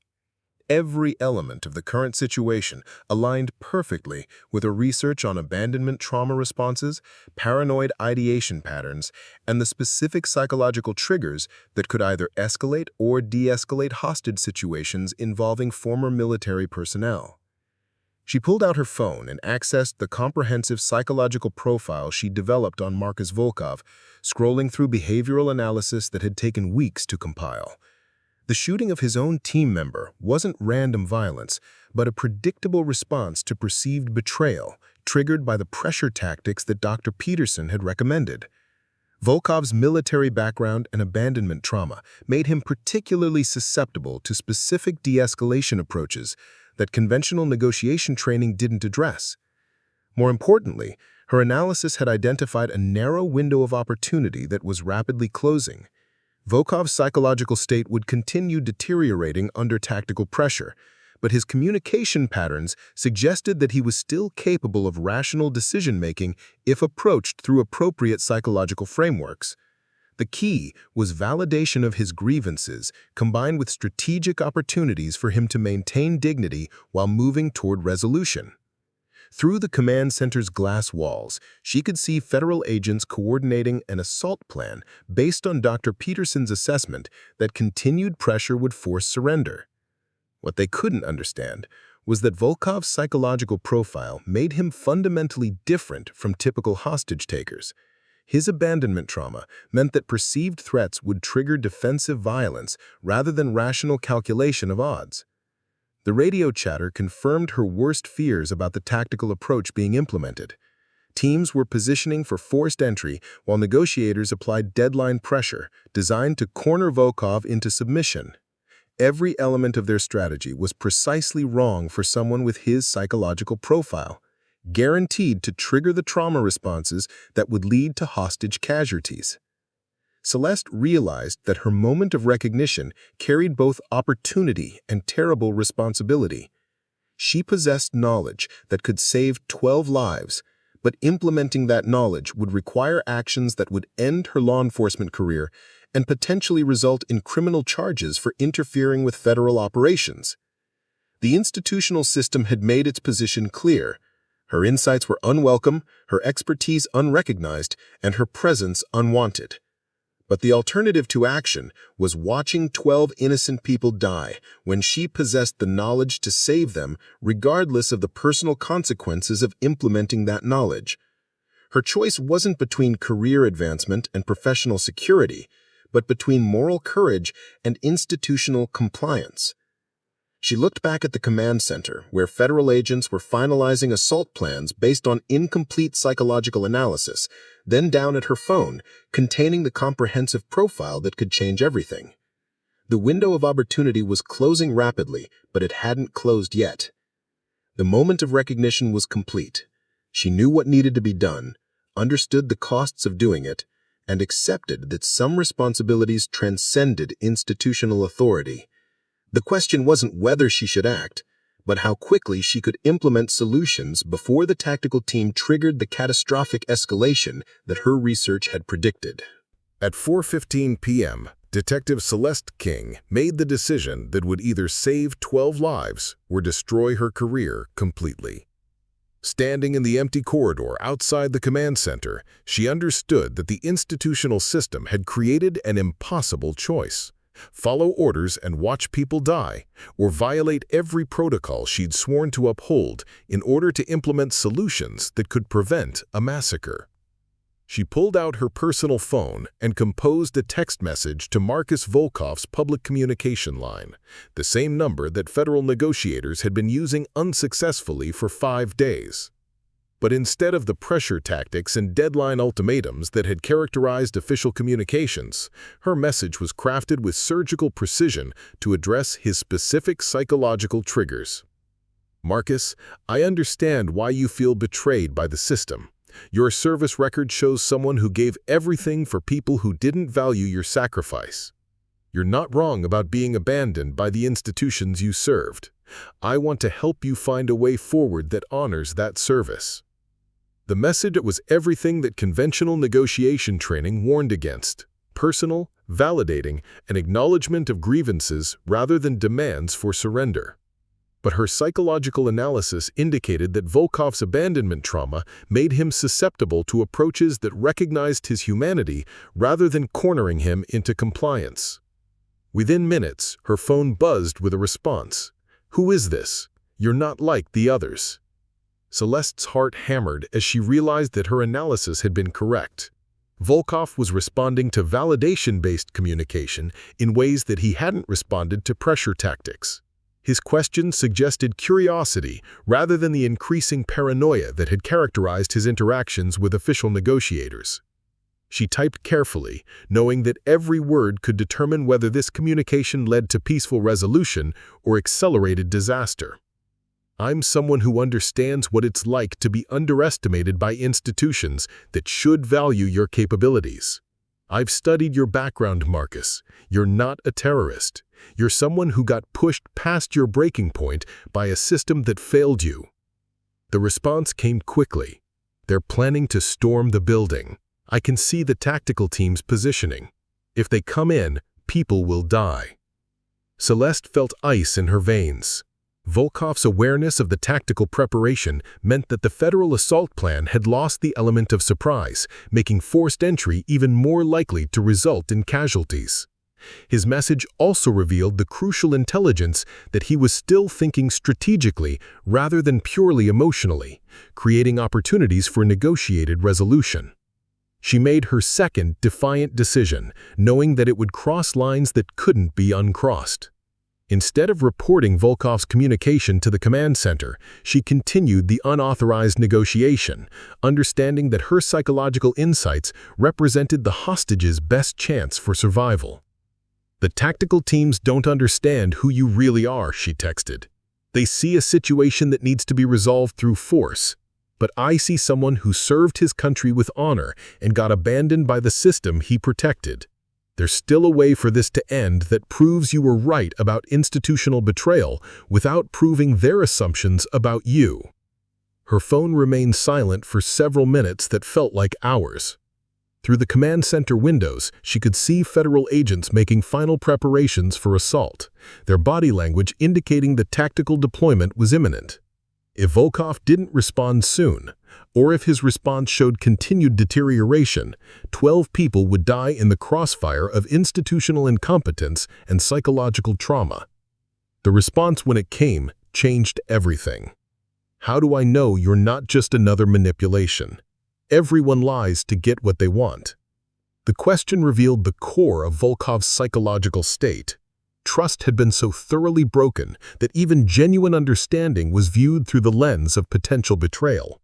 Every element of the current situation aligned perfectly with her research on abandonment trauma responses, paranoid ideation patterns, and the specific psychological triggers that could either escalate or de-escalate hostage situations involving former military personnel. She pulled out her phone and accessed the comprehensive psychological profile she developed on Marcus Volkov, scrolling through behavioral analysis that had taken weeks to compile. The shooting of his own team member wasn't random violence, but a predictable response to perceived betrayal, triggered by the pressure tactics that Dr. Peterson had recommended. Volkov's military background and abandonment trauma made him particularly susceptible to specific de-escalation approaches that conventional negotiation training didn't address. More importantly, her analysis had identified a narrow window of opportunity that was rapidly closing. Volkov's psychological state would continue deteriorating under tactical pressure, but his communication patterns suggested that he was still capable of rational decision-making if approached through appropriate psychological frameworks. The key was validation of his grievances, combined with strategic opportunities for him to maintain dignity while moving toward resolution. Through the command center's glass walls, she could see federal agents coordinating an assault plan based on Dr. Peterson's assessment that continued pressure would force surrender. What they couldn't understand was that Volkov's psychological profile made him fundamentally different from typical hostage takers. His abandonment trauma meant that perceived threats would trigger defensive violence rather than rational calculation of odds. The radio chatter confirmed her worst fears about the tactical approach being implemented. Teams were positioning for forced entry while negotiators applied deadline pressure designed to corner Volkov into submission. Every element of their strategy was precisely wrong for someone with his psychological profile, guaranteed to trigger the trauma responses that would lead to hostage casualties. Celeste realized that her moment of recognition carried both opportunity and terrible responsibility. She possessed knowledge that could save 12 lives, but implementing that knowledge would require actions that would end her law enforcement career and potentially result in criminal charges for interfering with federal operations. The institutional system had made its position clear. Her insights were unwelcome, her expertise unrecognized, and her presence unwanted. But the alternative to action was watching 12 innocent people die when she possessed the knowledge to save them, regardless of the personal consequences of implementing that knowledge. Her choice wasn't between career advancement and professional security, but between moral courage and institutional compliance. She looked back at the command center, where federal agents were finalizing assault plans based on incomplete psychological analysis, then down at her phone, containing the comprehensive profile that could change everything. The window of opportunity was closing rapidly, but it hadn't closed yet. The moment of recognition was complete. She knew what needed to be done, understood the costs of doing it, and accepted that some responsibilities transcended institutional authority. The question wasn't whether she should act, but how quickly she could implement solutions before the tactical team triggered the catastrophic escalation that her research had predicted. At 4:15 p.m., Detective Celeste King made the decision that would either save 12 lives or destroy her career completely. Standing in the empty corridor outside the command center, she understood that the institutional system had created an impossible choice: follow orders and watch people die, or violate every protocol she'd sworn to uphold in order to implement solutions that could prevent a massacre. She pulled out her personal phone and composed a text message to Marcus Volkov's public communication line, the same number that federal negotiators had been using unsuccessfully for 5 days. But instead of the pressure tactics and deadline ultimatums that had characterized official communications, her message was crafted with surgical precision to address his specific psychological triggers. Marcus, I understand why you feel betrayed by the system. Your service record shows someone who gave everything for people who didn't value your sacrifice. You're not wrong about being abandoned by the institutions you served. I want to help you find a way forward that honors that service." The message was everything that conventional negotiation training warned against: personal, validating, and acknowledgement of grievances rather than demands for surrender. But her psychological analysis indicated that Volkov's abandonment trauma made him susceptible to approaches that recognized his humanity rather than cornering him into compliance. Within minutes, her phone buzzed with a response. "Who is this? You're not like the others." Celeste's heart hammered as she realized that her analysis had been correct. Volkov was responding to validation-based communication in ways that he hadn't responded to pressure tactics. His questions suggested curiosity rather than the increasing paranoia that had characterized his interactions with official negotiators. She typed carefully, knowing that every word could determine whether this communication led to peaceful resolution or accelerated disaster. "I'm someone who understands what it's like to be underestimated by institutions that should value your capabilities. I've studied your background, Marcus. You're not a terrorist. You're someone who got pushed past your breaking point by a system that failed you." The response came quickly. "They're planning to storm the building. I can see the tactical team's positioning. If they come in, people will die." Celeste felt ice in her veins. Volkov's awareness of the tactical preparation meant that the federal assault plan had lost the element of surprise, making forced entry even more likely to result in casualties. His message also revealed the crucial intelligence that he was still thinking strategically rather than purely emotionally, creating opportunities for negotiated resolution. She made her second defiant decision, knowing that it would cross lines that couldn't be uncrossed. Instead of reporting Volkov's communication to the command center, she continued the unauthorized negotiation, understanding that her psychological insights represented the hostage's best chance for survival. "The tactical teams don't understand who you really are," she texted. "They see a situation that needs to be resolved through force. But I see someone who served his country with honor and got abandoned by the system he protected. There's still a way for this to end that proves you were right about institutional betrayal without proving their assumptions about you." Her phone remained silent for several minutes that felt like hours. Through the command center windows, she could see federal agents making final preparations for assault, their body language indicating the tactical deployment was imminent. If Volkov didn't respond soon, or if his response showed continued deterioration, 12 people would die in the crossfire of institutional incompetence and psychological trauma. The response when it came changed everything. "How do I know you're not just another manipulation? Everyone lies to get what they want." The question revealed the core of Volkov's psychological state. Trust had been so thoroughly broken that even genuine understanding was viewed through the lens of potential betrayal.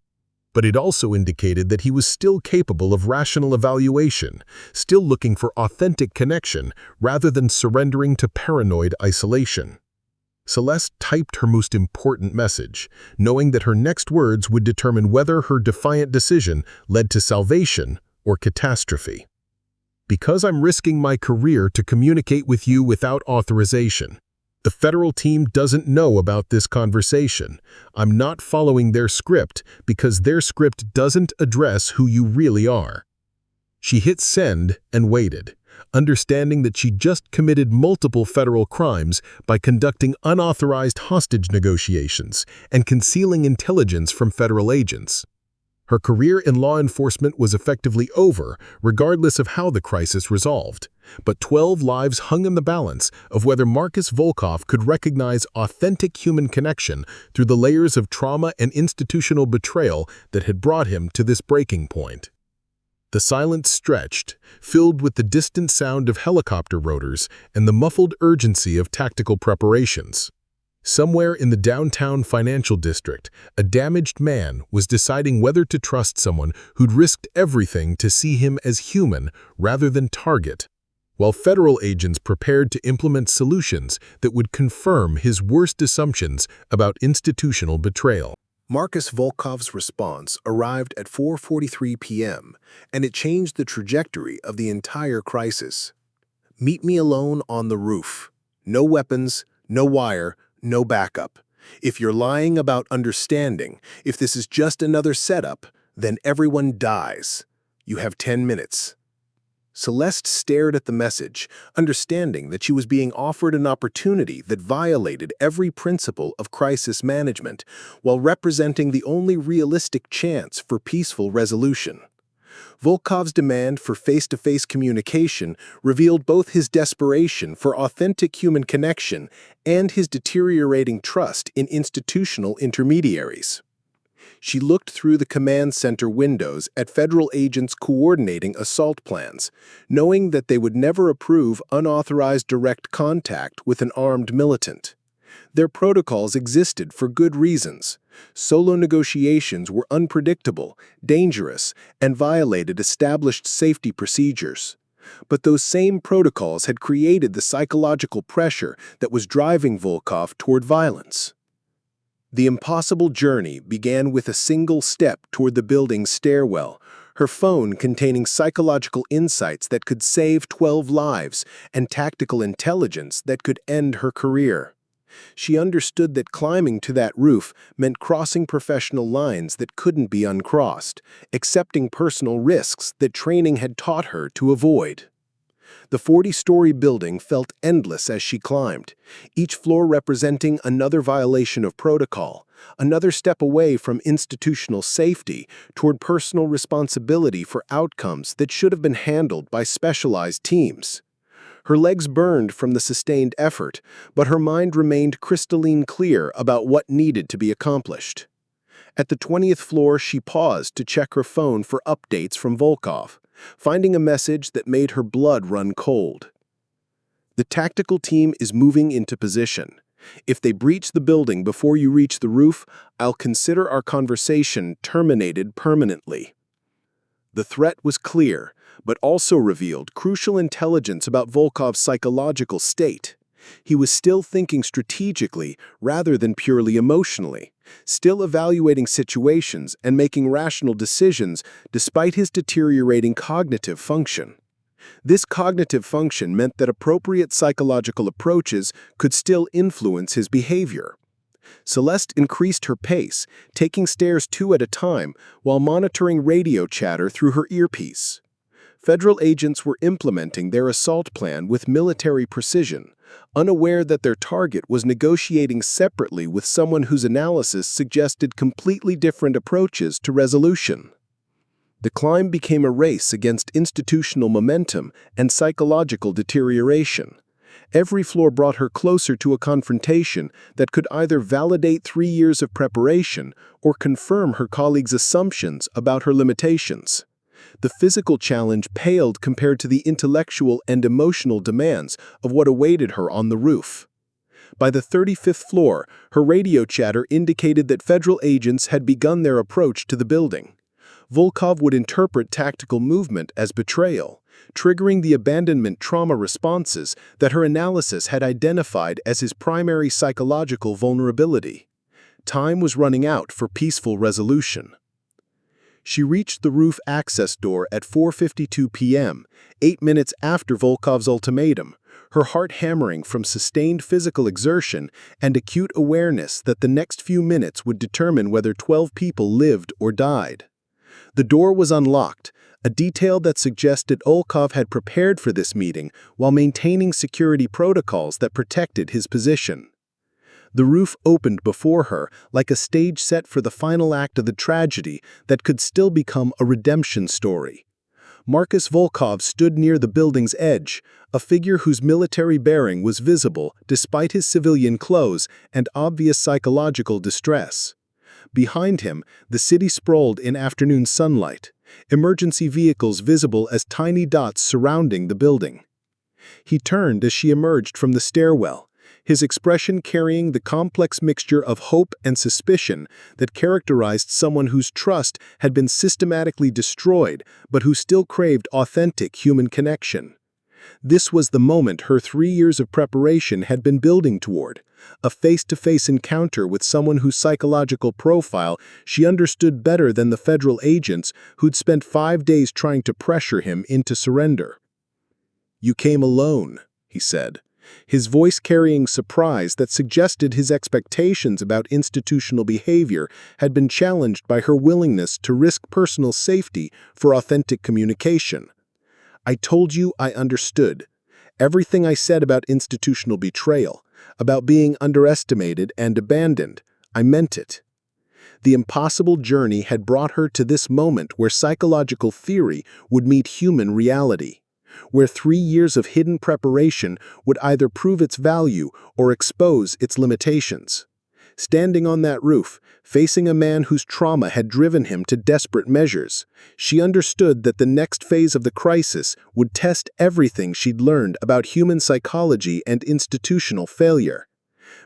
But it also indicated that he was still capable of rational evaluation, still looking for authentic connection rather than surrendering to paranoid isolation. Celeste typed her most important message, knowing that her next words would determine whether her defiant decision led to salvation or catastrophe. "Because I'm risking my career to communicate with you without authorization. The federal team doesn't know about this conversation. I'm not following their script because their script doesn't address who you really are." She hit send and waited, understanding that she just committed multiple federal crimes by conducting unauthorized hostage negotiations and concealing intelligence from federal agents. Her career in law enforcement was effectively over, regardless of how the crisis resolved. But 12 lives hung in the balance of whether Marcus Volkov could recognize authentic human connection through the layers of trauma and institutional betrayal that had brought him to this breaking point. The silence stretched, filled with the distant sound of helicopter rotors and the muffled urgency of tactical preparations. Somewhere in the downtown financial district, a damaged man was deciding whether to trust someone who'd risked everything to see him as human rather than target, while federal agents prepared to implement solutions that would confirm his worst assumptions about institutional betrayal. Marcus Volkov's response arrived at 4:43 p.m., and it changed the trajectory of the entire crisis. Meet me alone on the roof. No weapons, no wire, no backup. If you're lying about understanding, if this is just another setup, then everyone dies. You have 10 minutes. Celeste stared at the message, understanding that she was being offered an opportunity that violated every principle of crisis management, while representing the only realistic chance for peaceful resolution. Volkov's demand for face-to-face communication revealed both his desperation for authentic human connection and his deteriorating trust in institutional intermediaries. She looked through the command center windows at federal agents coordinating assault plans, knowing that they would never approve unauthorized direct contact with an armed militant. Their protocols existed for good reasons. Solo negotiations were unpredictable, dangerous, and violated established safety procedures. But those same protocols had created the psychological pressure that was driving Volkov toward violence. The impossible journey began with a single step toward the building's stairwell, her phone containing psychological insights that could save 12 lives and tactical intelligence that could end her career. She understood that climbing to that roof meant crossing professional lines that couldn't be uncrossed, accepting personal risks that training had taught her to avoid. The 40-story building felt endless as she climbed, each floor representing another violation of protocol, another step away from institutional safety toward personal responsibility for outcomes that should have been handled by specialized teams. Her legs burned from the sustained effort, but her mind remained crystalline clear about what needed to be accomplished. At the 20th floor, she paused to check her phone for updates from Volkov, finding a message that made her blood run cold. The tactical team is moving into position. If they breach the building before you reach the roof, I'll consider our conversation terminated permanently. The threat was clear, but also revealed crucial intelligence about Volkov's psychological state. He was still thinking strategically rather than purely emotionally, still evaluating situations and making rational decisions despite his deteriorating cognitive function. This cognitive function meant that appropriate psychological approaches could still influence his behavior. Celeste increased her pace, taking stairs 2 at a time while monitoring radio chatter through her earpiece. Federal agents were implementing their assault plan with military precision, unaware that their target was negotiating separately with someone whose analysis suggested completely different approaches to resolution. The climb became a race against institutional momentum and psychological deterioration. Every floor brought her closer to a confrontation that could either validate 3 years of preparation or confirm her colleagues' assumptions about her limitations. The physical challenge paled compared to the intellectual and emotional demands of what awaited her on the roof. By the 35th floor, her radio chatter indicated that federal agents had begun their approach to the building. Volkov would interpret tactical movement as betrayal, triggering the abandonment trauma responses that her analysis had identified as his primary psychological vulnerability. Time was running out for peaceful resolution. She reached the roof access door at 4:52 p.m., 8 minutes after Volkov's ultimatum, her heart hammering from sustained physical exertion and acute awareness that the next few minutes would determine whether 12 people lived or died. The door was unlocked, a detail that suggested Volkov had prepared for this meeting while maintaining security protocols that protected his position. The roof opened before her like a stage set for the final act of the tragedy that could still become a redemption story. Marcus Volkov stood near the building's edge, a figure whose military bearing was visible despite his civilian clothes and obvious psychological distress. Behind him, the city sprawled in afternoon sunlight, emergency vehicles visible as tiny dots surrounding the building. He turned as she emerged from the stairwell, his expression carrying the complex mixture of hope and suspicion that characterized someone whose trust had been systematically destroyed but who still craved authentic human connection. This was the moment her 3 years of preparation had been building toward, a face-to-face encounter with someone whose psychological profile she understood better than the federal agents who'd spent 5 days trying to pressure him into surrender. "You came alone," he said, his voice carrying surprise that suggested his expectations about institutional behavior had been challenged by her willingness to risk personal safety for authentic communication. "I told you I understood. Everything I said about institutional betrayal, about being underestimated and abandoned, I meant it." The impossible journey had brought her to this moment where psychological theory would meet human reality, where 3 years of hidden preparation would either prove its value or expose its limitations. Standing on that roof, facing a man whose trauma had driven him to desperate measures, she understood that the next phase of the crisis would test everything she'd learned about human psychology and institutional failure.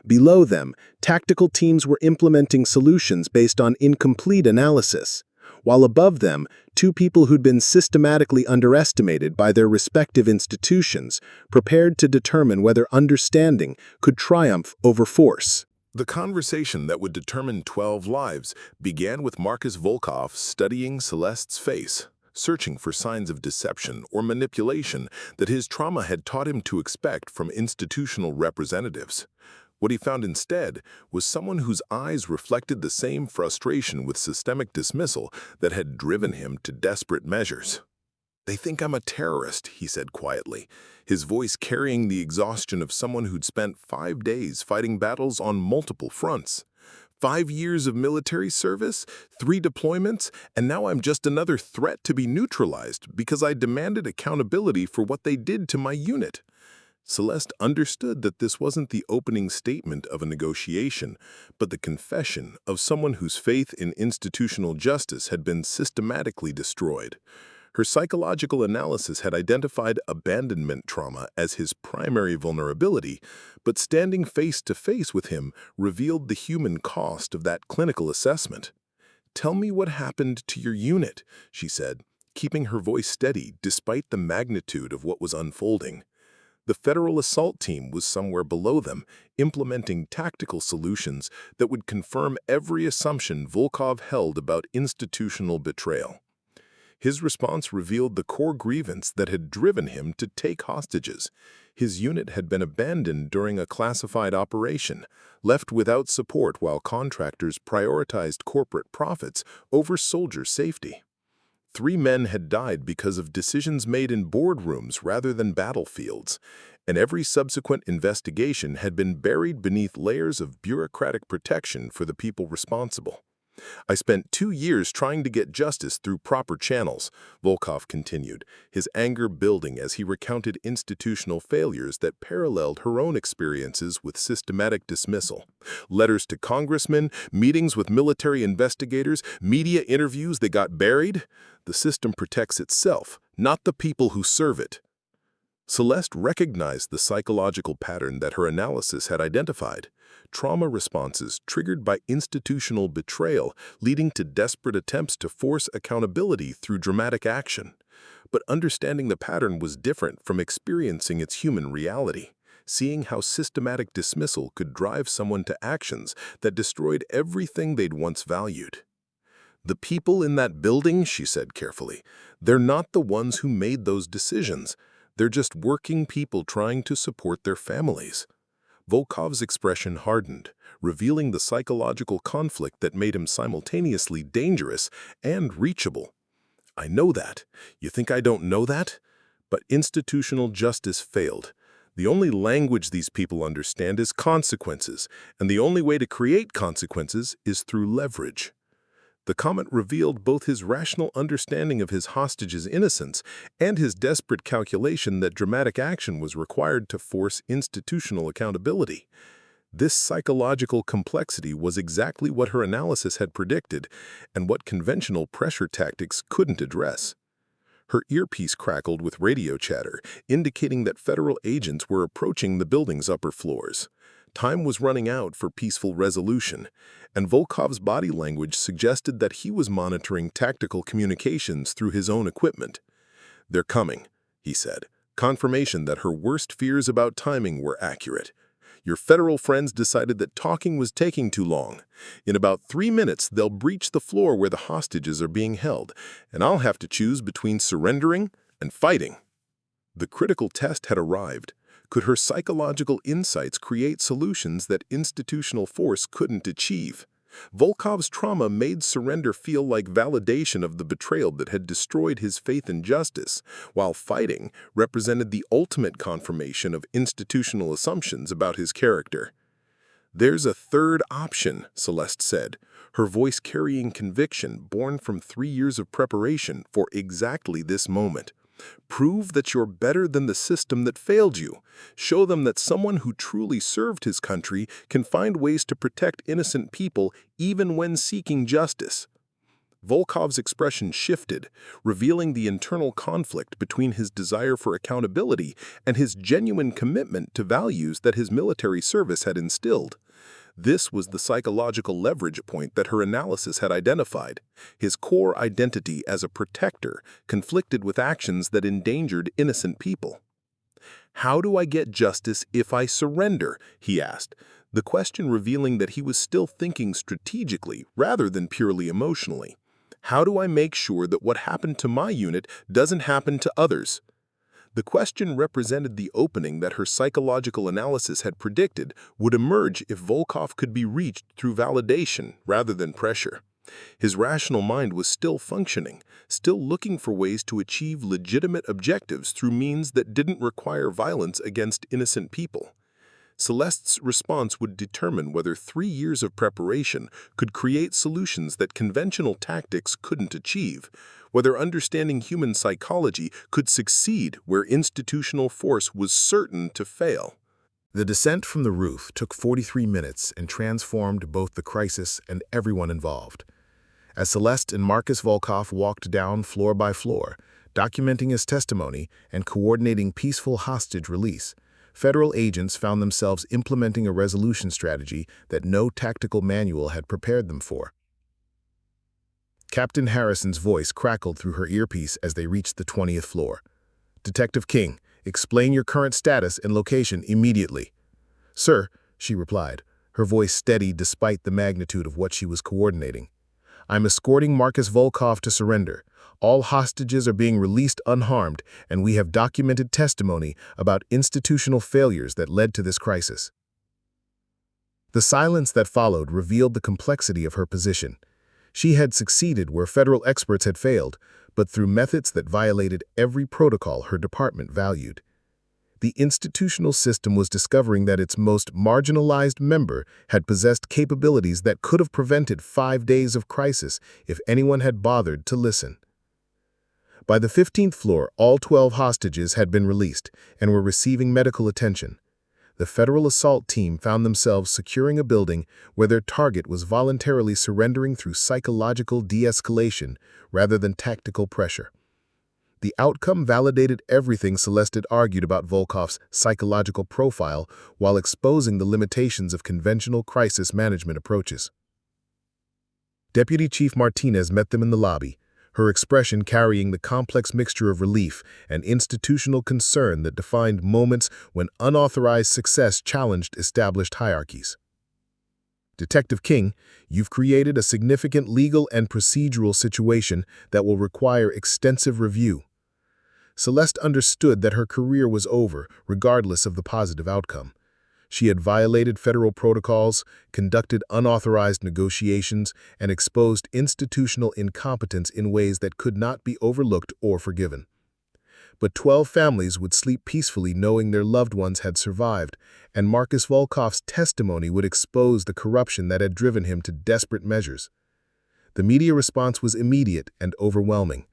Below them, tactical teams were implementing solutions based on incomplete analysis, while above them, two people who'd been systematically underestimated by their respective institutions prepared to determine whether understanding could triumph over force. The conversation that would determine 12 lives began with Marcus Volkov studying Celeste's face, searching for signs of deception or manipulation that his trauma had taught him to expect from institutional representatives. What he found instead was someone whose eyes reflected the same frustration with systemic dismissal that had driven him to desperate measures. "They think I'm a terrorist," he said quietly, his voice carrying the exhaustion of someone who'd spent 5 days fighting battles on multiple fronts. 5 years of military service, 3 deployments, and now I'm just another threat to be neutralized because I demanded accountability for what they did to my unit. Celeste understood that this wasn't the opening statement of a negotiation, but the confession of someone whose faith in institutional justice had been systematically destroyed. Her psychological analysis had identified abandonment trauma as his primary vulnerability, but standing face to face with him revealed the human cost of that clinical assessment. "Tell me what happened to your unit," she said, keeping her voice steady despite the magnitude of what was unfolding. The federal assault team was somewhere below them, implementing tactical solutions that would confirm every assumption Volkov held about institutional betrayal. His response revealed the core grievance that had driven him to take hostages. His unit had been abandoned during a classified operation, left without support while contractors prioritized corporate profits over soldier safety. 3 men had died because of decisions made in boardrooms rather than battlefields, and every subsequent investigation had been buried beneath layers of bureaucratic protection for the people responsible. "I spent 2 years trying to get justice through proper channels," Volkov continued, his anger building as he recounted institutional failures that paralleled her own experiences with systematic dismissal. "Letters to congressmen, meetings with military investigators, media interviews that got buried. The system protects itself, not the people who serve it." Celeste recognized the psychological pattern that her analysis had identified. Trauma responses triggered by institutional betrayal leading to desperate attempts to force accountability through dramatic action. But understanding the pattern was different from experiencing its human reality, seeing how systematic dismissal could drive someone to actions that destroyed everything they'd once valued. "The people in that building," she said carefully, "they're not the ones who made those decisions. They're just working people trying to support their families." Volkov's expression hardened, revealing the psychological conflict that made him simultaneously dangerous and reachable. "I know that. You think I don't know that? But institutional justice failed. The only language these people understand is consequences, and the only way to create consequences is through leverage." The comment revealed both his rational understanding of his hostage's innocence and his desperate calculation that dramatic action was required to force institutional accountability. This psychological complexity was exactly what her analysis had predicted and what conventional pressure tactics couldn't address. Her earpiece crackled with radio chatter, indicating that federal agents were approaching the building's upper floors. Time was running out for peaceful resolution, and Volkov's body language suggested that he was monitoring tactical communications through his own equipment. "They're coming," he said, confirmation that her worst fears about timing were accurate. Your federal friends decided that talking was taking too long. In about 3 minutes, they'll breach the floor where the hostages are being held, and I'll have to choose between surrendering and fighting. The critical test had arrived. Could her psychological insights create solutions that institutional force couldn't achieve? Volkov's trauma made surrender feel like validation of the betrayal that had destroyed his faith in justice, while fighting represented the ultimate confirmation of institutional assumptions about his character. "There's a third option," Celeste said, her voice carrying conviction born from 3 years of preparation for exactly this moment. "Prove that you're better than the system that failed you. Show them that someone who truly served his country can find ways to protect innocent people even when seeking justice." Volkov's expression shifted, revealing the internal conflict between his desire for accountability and his genuine commitment to values that his military service had instilled. This was the psychological leverage point that her analysis had identified. His core identity as a protector conflicted with actions that endangered innocent people. "How do I get justice if I surrender?" he asked, the question revealing that he was still thinking strategically rather than purely emotionally. "How do I make sure that what happened to my unit doesn't happen to others?" The question represented the opening that her psychological analysis had predicted would emerge if Volkov could be reached through validation rather than pressure. His rational mind was still functioning, still looking for ways to achieve legitimate objectives through means that didn't require violence against innocent people. Celeste's response would determine whether 3 years of preparation could create solutions that conventional tactics couldn't achieve, whether understanding human psychology could succeed where institutional force was certain to fail. The descent from the roof took 43 minutes and transformed both the crisis and everyone involved. As Celeste and Marcus Volkov walked down floor by floor, documenting his testimony and coordinating peaceful hostage release, federal agents found themselves implementing a resolution strategy that no tactical manual had prepared them for. Captain Harrison's voice crackled through her earpiece as they reached the 20th floor. "Detective King, explain your current status and location immediately." "Sir," she replied, her voice steady despite the magnitude of what she was coordinating. "I'm escorting Marcus Volkov to surrender. All hostages are being released unharmed, and we have documented testimony about institutional failures that led to this crisis." The silence that followed revealed the complexity of her position. She had succeeded where federal experts had failed, but through methods that violated every protocol her department valued. The institutional system was discovering that its most marginalized member had possessed capabilities that could have prevented 5 days of crisis if anyone had bothered to listen. By the 15th floor, all 12 hostages had been released and were receiving medical attention. The federal assault team found themselves securing a building where their target was voluntarily surrendering through psychological de-escalation rather than tactical pressure. The outcome validated everything Celeste had argued about Volkov's psychological profile while exposing the limitations of conventional crisis management approaches. Deputy Chief Martinez met them in the lobby, her expression carrying the complex mixture of relief and institutional concern that defined moments when unauthorized success challenged established hierarchies. "Detective King, you've created a significant legal and procedural situation that will require extensive review." Celeste understood that her career was over, regardless of the positive outcome. She had violated federal protocols, conducted unauthorized negotiations, and exposed institutional incompetence in ways that could not be overlooked or forgiven. But 12 families would sleep peacefully knowing their loved ones had survived, and Marcus Volkov's testimony would expose the corruption that had driven him to desperate measures. The media response was immediate and overwhelming.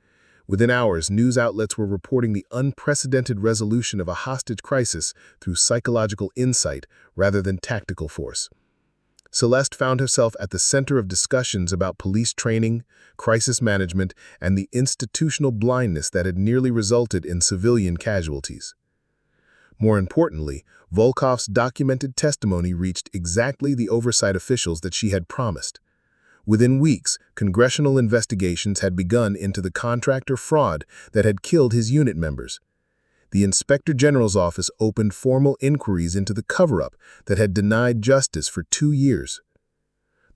Within hours, news outlets were reporting the unprecedented resolution of a hostage crisis through psychological insight rather than tactical force. Celeste found herself at the center of discussions about police training, crisis management, and the institutional blindness that had nearly resulted in civilian casualties. More importantly, Volkov's documented testimony reached exactly the oversight officials that she had promised. Within weeks, congressional investigations had begun into the contractor fraud that had killed his unit members. the Inspector General's office opened formal inquiries into the cover-up that had denied justice for 2 years.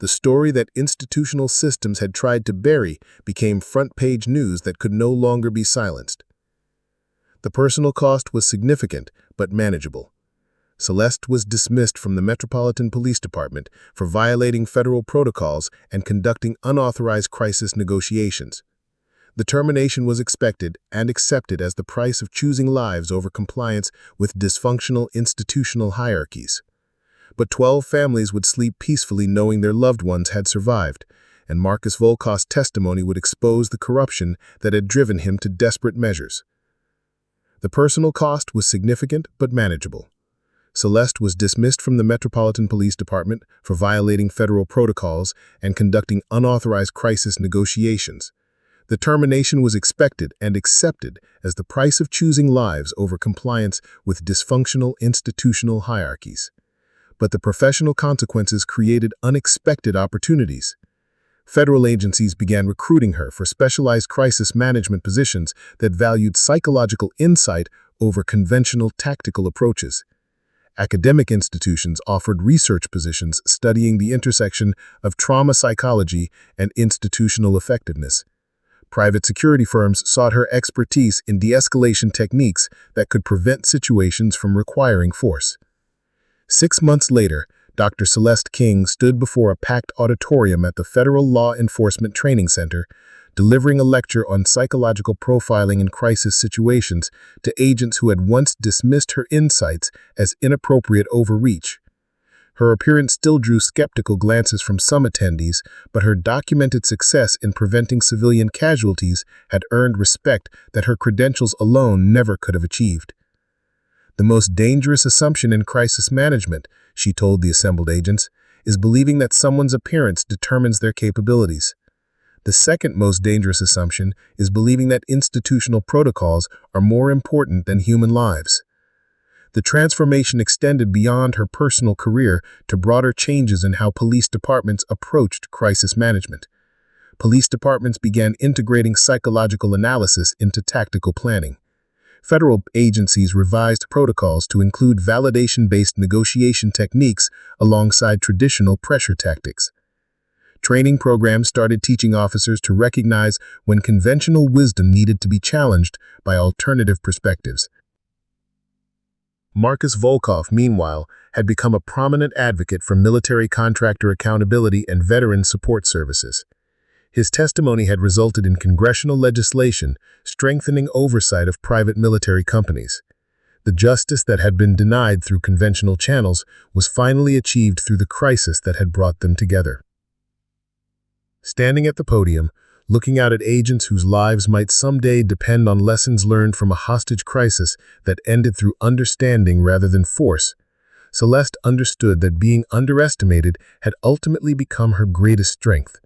The story that institutional systems had tried to bury became front-page news that could no longer be silenced. The personal cost was significant, but manageable. Celeste was dismissed from the Metropolitan Police Department for violating federal protocols and conducting unauthorized crisis negotiations. The termination was expected and accepted as the price of choosing lives over compliance with dysfunctional institutional hierarchies. But 12 families would sleep peacefully knowing their loved ones had survived, and Marcus Volkoff's testimony would expose the corruption that had driven him to desperate measures. The personal cost was significant but manageable. Celeste was dismissed from the Metropolitan Police Department for violating federal protocols and conducting unauthorized crisis negotiations. The termination was expected and accepted as the price of choosing lives over compliance with dysfunctional institutional hierarchies. But the professional consequences created unexpected opportunities. Federal agencies began recruiting her for specialized crisis management positions that valued psychological insight over conventional tactical approaches. Academic institutions offered research positions studying the intersection of trauma psychology and institutional effectiveness. Private security firms sought her expertise in de-escalation techniques that could prevent situations from requiring force. 6 months later, Dr. Celeste King stood before a packed auditorium at the Federal Law Enforcement Training Center, delivering a lecture on psychological profiling in crisis situations to agents who had once dismissed her insights as inappropriate overreach. Her appearance still drew skeptical glances from some attendees, but her documented success in preventing civilian casualties had earned respect that her credentials alone never could have achieved. The most dangerous assumption in crisis management, she told the assembled agents, is believing that someone's appearance determines their capabilities. The second most dangerous assumption is believing that institutional protocols are more important than human lives. The transformation extended beyond her personal career to broader changes in how police departments approached crisis management. Police departments began integrating psychological analysis into tactical planning. Federal agencies revised protocols to include validation-based negotiation techniques alongside traditional pressure tactics. Training programs started teaching officers to recognize when conventional wisdom needed to be challenged by alternative perspectives. Marcus Volkoff, meanwhile, had become a prominent advocate for military contractor accountability and veteran support services. His testimony had resulted in congressional legislation strengthening oversight of private military companies. The justice that had been denied through conventional channels was finally achieved through the crisis that had brought them together. Standing at the podium, looking out at agents whose lives might someday depend on lessons learned from a hostage crisis that ended through understanding rather than force, Celeste understood that being underestimated had ultimately become her greatest strength.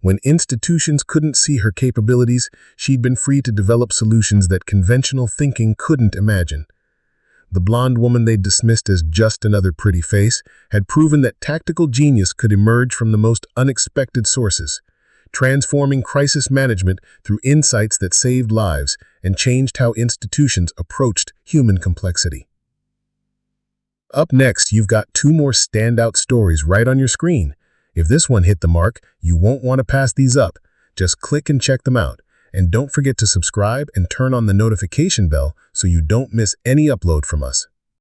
When institutions couldn't see her capabilities, she'd been free to develop solutions that conventional thinking couldn't imagine. The blonde woman they'd dismissed as just another pretty face had proven that tactical genius could emerge from the most unexpected sources, transforming crisis management through insights that saved lives and changed how institutions approached human complexity. Up next, you've got 2 more standout stories right on your screen. If this one hit the mark, you won't want to pass these up. Just click and check them out. And don't forget to subscribe and turn on the notification bell so you don't miss any upload from us.